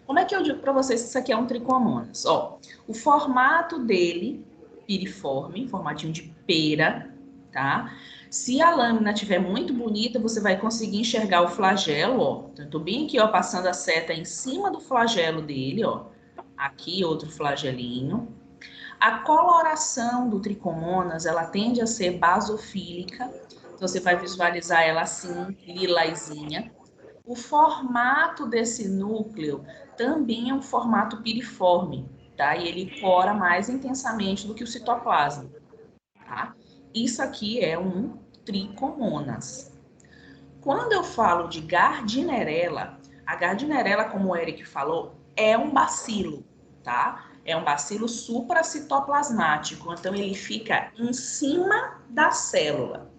Speaker 1: Como é que eu digo para vocês que isso aqui é um tricomonas? Ó, o formato dele, piriforme, formatinho de pera, tá? Se a lâmina estiver muito bonita, você vai conseguir enxergar o flagelo, ó. Então, eu tô bem aqui, ó, passando a seta em cima do flagelo dele, ó. Aqui, outro flagelinho. A coloração do tricomonas, ela tende a ser basofílica. Então, você vai visualizar ela assim, lilazinha. O formato desse núcleo também é um formato piriforme, tá? E ele cora mais intensamente do que o citoplasma, tá? Isso aqui é um tricomonas. Quando eu falo de Gardnerella, a Gardnerella, como o Eric falou, é um bacilo, tá? É um bacilo supracitoplasmático, então ele fica em cima da célula.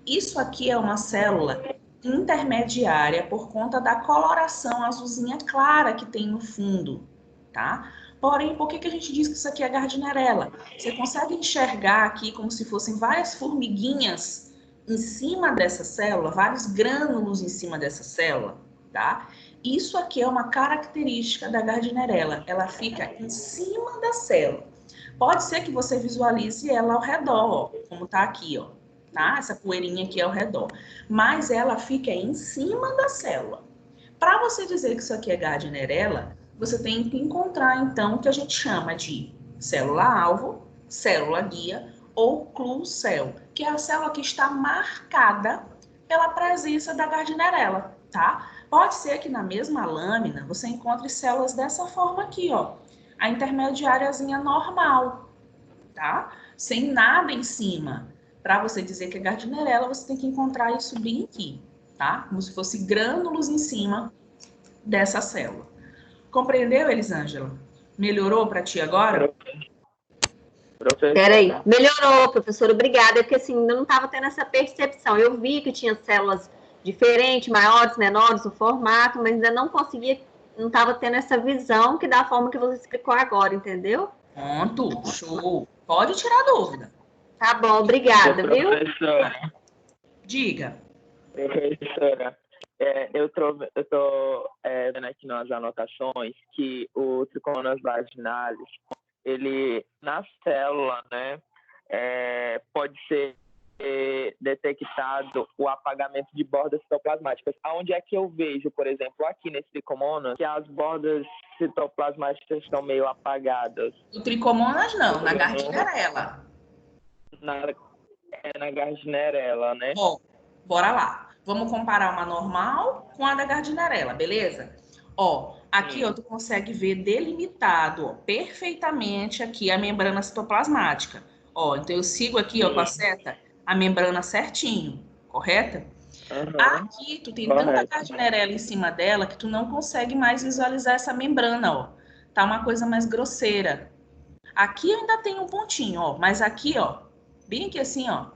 Speaker 1: Isso aqui é uma célula intermediária por conta da coloração azulzinha clara que tem no fundo, tá? Porém, por que a gente diz que isso aqui é Gardnerella? Você consegue enxergar aqui como se fossem várias formiguinhas em cima dessa célula, vários grânulos em cima dessa célula, tá? Isso aqui é uma característica da Gardnerella, ela fica em cima da célula. Pode ser que você visualize ela ao redor, ó, como tá aqui, ó, tá? Essa poeirinha aqui ao redor. Mas ela fica em cima da célula. Para você dizer que isso aqui é Gardnerella, você tem que encontrar, então, o que a gente chama de célula-alvo, célula-guia ou clucel, que é a célula que está marcada pela presença da Gardnerella, tá? Pode ser que na mesma lâmina você encontre células dessa forma aqui, ó. A intermediáriazinha normal, tá? Sem nada em cima. Para você dizer que é Gardnerella, você tem que encontrar isso bem aqui, tá? Como se fosse grânulos em cima dessa célula. Compreendeu, Elisângela? Melhorou para ti agora?
Speaker 3: Peraí, melhorou, professora, obrigada, porque assim, eu não estava tendo essa percepção. Eu vi que tinha células diferentes, maiores, menores, o formato, mas ainda não conseguia, não estava tendo essa visão que da forma que você explicou agora, entendeu?
Speaker 1: Pronto, show. Pode tirar dúvida.
Speaker 3: Tá bom, obrigada, viu?
Speaker 2: Professora,
Speaker 1: Diga.
Speaker 2: professora, eu tô vendo aqui nas anotações que o tricomonas vaginalis, ele, na célula, né, pode ser detectado o apagamento de bordas citoplasmáticas. Aonde é que eu vejo, por exemplo, aqui nesse tricomonas, que as bordas citoplasmáticas estão meio apagadas?
Speaker 1: O tricomonas não, na Gardnerella.
Speaker 2: Na Gardnerella, né?
Speaker 1: Ó, bora lá. Vamos comparar uma normal com a da Gardnerella, beleza? Ó, aqui ó, tu consegue ver delimitado, ó, perfeitamente aqui a membrana citoplasmática. Ó, então eu sigo aqui, ó, com a seta, a membrana certinho, correta? Aqui tu tem tanta Gardnerella em cima dela que tu não consegue mais visualizar essa membrana, ó. Tá uma coisa mais grosseira. Aqui ainda tem um pontinho, ó, mas aqui, ó, bem aqui assim, ó,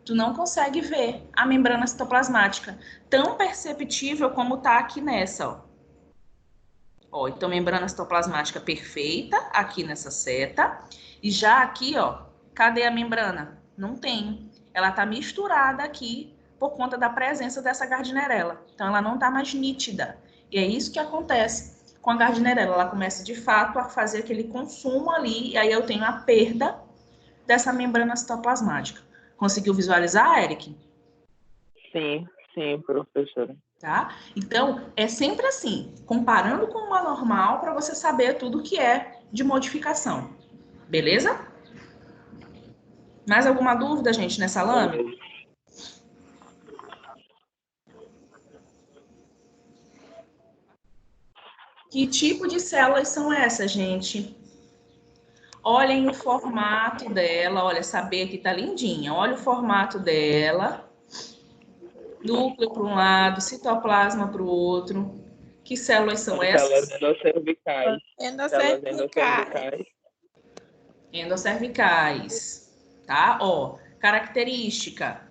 Speaker 1: tu não consegue ver a membrana citoplasmática tão perceptível como tá aqui nessa, ó. Ó, então membrana citoplasmática perfeita aqui nessa seta. E já aqui, ó, cadê a membrana? Não tem. Ela tá misturada aqui por conta da presença dessa Gardnerella. Então ela não tá mais nítida. E é isso que acontece com a Gardnerella. Ela começa de fato a fazer aquele consumo ali e aí eu tenho a perda dessa membrana citoplasmática. Conseguiu visualizar, Eric?
Speaker 2: Sim, professora.
Speaker 1: Tá? Então, é sempre assim, comparando com uma normal para você saber tudo que é de modificação. Beleza? Mais alguma dúvida, gente, nessa lâmina? Que tipo de células são essas, gente? Olhem o formato dela. Olha, saber que tá lindinha. Olha o formato dela. Núcleo para um lado, citoplasma para o outro. Que células são essas?
Speaker 2: Células endocervicais.
Speaker 7: Endocervicais.
Speaker 1: Endocervicais. Tá? Ó, característica.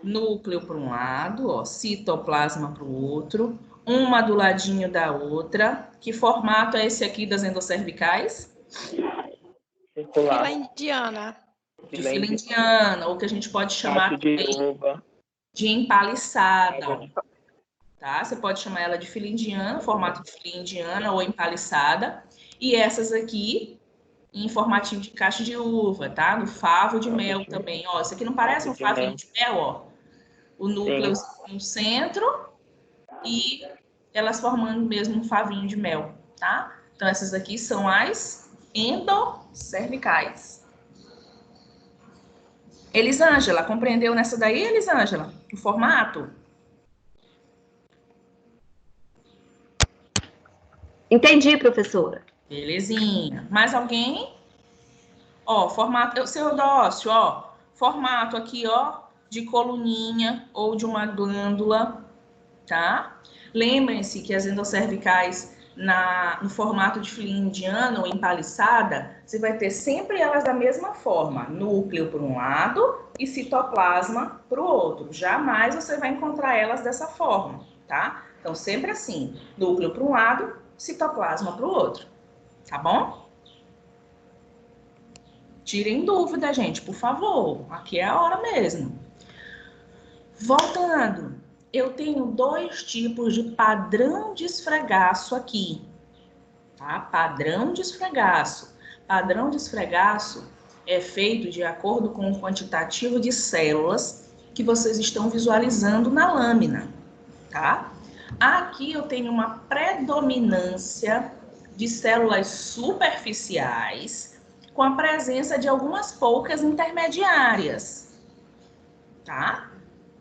Speaker 1: Núcleo para um lado, ó, citoplasma para o outro. Uma do ladinho da outra. Que formato é esse aqui das endocervicais?
Speaker 2: Circular.
Speaker 7: Fila indiana.
Speaker 1: De fila indiana, ou que a gente pode chamar
Speaker 2: de
Speaker 1: também
Speaker 2: uva.
Speaker 1: de empaliçada. Ó. Tá? Você pode chamar ela de fila indiana, formato de fila indiana ou empaliçada. E essas aqui, em formatinho de caixa de uva, tá? No favo de mel também. Ó, isso aqui não parece um favinho de mel, ó? O núcleo no centro e elas formando mesmo um favinho de mel, tá? Então, essas aqui são as endocervicais. Elisângela, compreendeu nessa daí, Elisângela? O formato?
Speaker 3: Entendi, professora.
Speaker 1: Belezinha. Mais alguém? Ó, formato, seu Eudócio, ó, formato aqui, ó, de coluninha ou de uma glândula, tá? Lembrem-se que as endocervicais no formato de fila indiana ou empaliçada, você vai ter sempre elas da mesma forma, núcleo para um lado e citoplasma para o outro. Jamais você vai encontrar elas dessa forma, tá? Então, sempre assim, núcleo para um lado, citoplasma para o outro, tá bom? Tirem dúvida, gente, por favor. Aqui é a hora mesmo. Voltando, eu tenho 2 tipos de padrão de esfregaço aqui, tá? Padrão de esfregaço. Padrão de esfregaço é feito de acordo com o quantitativo de células que vocês estão visualizando na lâmina, tá? Aqui eu tenho uma predominância de células superficiais com a presença de algumas poucas intermediárias, tá?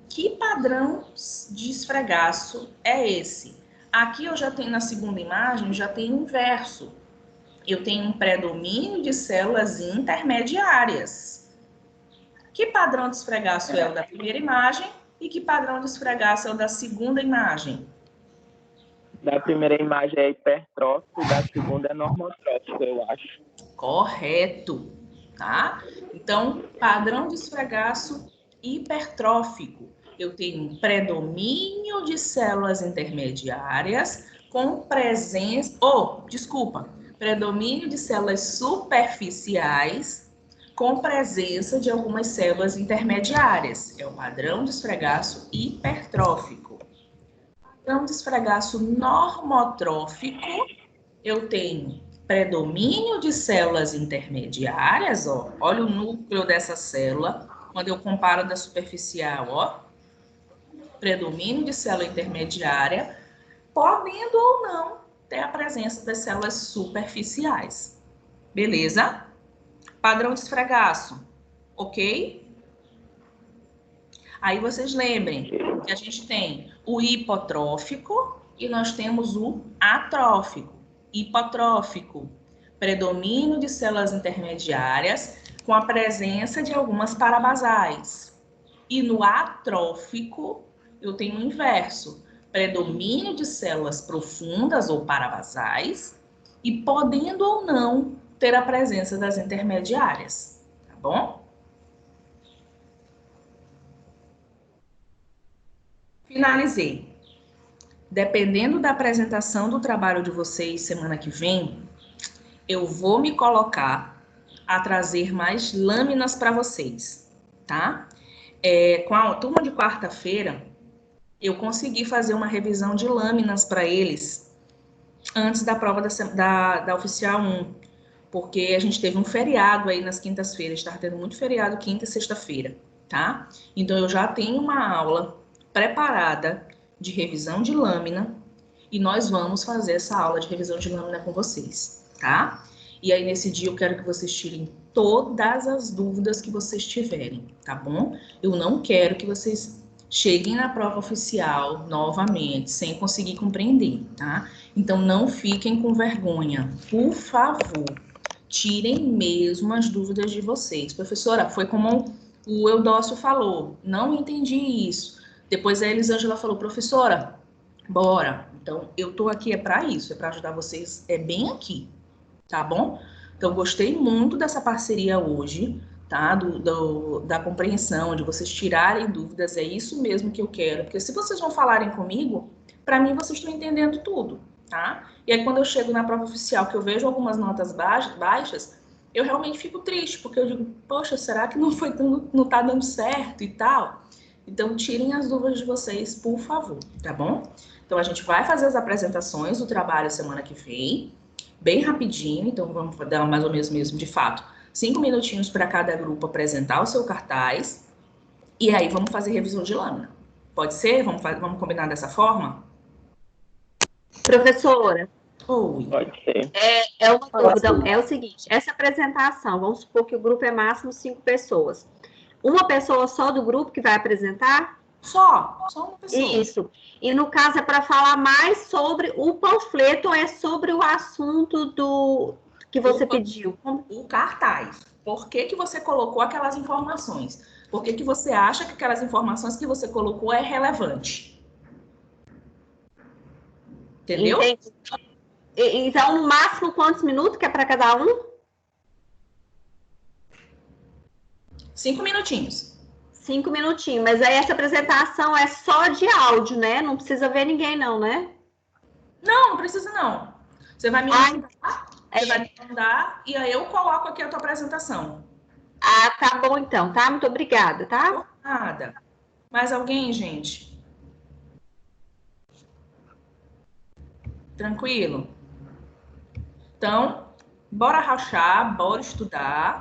Speaker 1: Que padrão de esfregaço é esse? Aqui eu já tenho na segunda imagem, já tenho o inverso. Eu tenho um predomínio de células intermediárias. Que padrão de esfregaço é o da primeira imagem e que padrão de esfregaço é o da segunda imagem?
Speaker 2: Da primeira imagem é hipertrófico, da segunda é normotrófico, eu acho.
Speaker 1: Correto, tá? Então, padrão de esfregaço hipertrófico. Eu tenho um predomínio de células intermediárias com presença... predomínio de células superficiais com presença de algumas células intermediárias. É o padrão de esfregaço hipertrófico. Padrão de esfregaço normotrófico, eu tenho predomínio de células intermediárias, ó. Olha o núcleo dessa célula, quando eu comparo da superficial, ó. Predomínio de célula intermediária, podendo ou não ter a presença das células superficiais. Beleza? Padrão de esfregaço, ok? Aí vocês lembrem que a gente tem o hipotrófico e nós temos o atrófico. Hipotrófico, predomínio de células intermediárias com a presença de algumas parabasais. E no atrófico, eu tenho o inverso, predomínio de células profundas ou parabasais e podendo ou não ter a presença das intermediárias, tá bom? Finalizei. Dependendo da apresentação do trabalho de vocês semana que vem, eu vou me colocar a trazer mais lâminas para vocês, tá? Com a turma de quarta-feira, eu consegui fazer uma revisão de lâminas para eles antes da prova da Oficial 1, porque a gente teve um feriado aí nas quintas-feiras, estava tendo muito feriado quinta e sexta-feira, tá? Então, eu já tenho uma aula preparada de revisão de lâmina e nós vamos fazer essa aula de revisão de lâmina com vocês, tá? E aí, nesse dia, eu quero que vocês tirem todas as dúvidas que vocês tiverem, tá bom? Eu não quero que vocês cheguem na prova oficial novamente, sem conseguir compreender, tá? Então, não fiquem com vergonha. Por favor, tirem mesmo as dúvidas de vocês. Professora, foi como o Eudócio falou, não entendi isso. Depois a Elisângela falou, professora, bora. Então, eu tô aqui para isso, é para ajudar vocês, é bem aqui, tá bom? Então, gostei muito dessa parceria hoje, tá? Da compreensão, de vocês tirarem dúvidas, é isso mesmo que eu quero. Porque se vocês não falarem comigo, para mim vocês estão entendendo tudo, tá? E aí, quando eu chego na prova oficial, que eu vejo algumas notas baixas, eu realmente fico triste, porque eu digo, poxa, será que não tá dando certo e tal? Então, tirem as dúvidas de vocês, por favor, tá bom? Então, a gente vai fazer as apresentações do trabalho semana que vem, bem rapidinho, então vamos dar mais ou menos mesmo, de fato, 5 minutinhos para cada grupo apresentar o seu cartaz, e aí vamos fazer revisão de lâmina. Pode ser? Vamos combinar dessa forma?
Speaker 3: Professora,
Speaker 1: Oi.
Speaker 2: Pode ser.
Speaker 3: é uma dúvida, é o seguinte, essa apresentação, vamos supor que o grupo é máximo 5 pessoas. Uma pessoa só do grupo que vai apresentar?
Speaker 1: Só uma pessoa.
Speaker 3: Isso. E no caso é para falar mais sobre o panfleto ou é sobre o assunto do que você pediu?
Speaker 1: O cartaz. Por que você colocou aquelas informações? Por que você acha que aquelas informações que você colocou é relevante? Entendeu?
Speaker 3: Entendi. Então, no máximo, quantos minutos que é para cada um?
Speaker 1: 5 minutinhos.
Speaker 3: 5 minutinhos. Mas aí essa apresentação é só de áudio, né? Não precisa ver ninguém, não, né?
Speaker 1: Não precisa não. Você vai me mandar e aí eu coloco aqui a tua apresentação.
Speaker 3: Ah, tá bom então, tá? Muito obrigada, tá?
Speaker 1: Nada. Mais alguém, gente? Tranquilo? Então, bora rachar, bora estudar.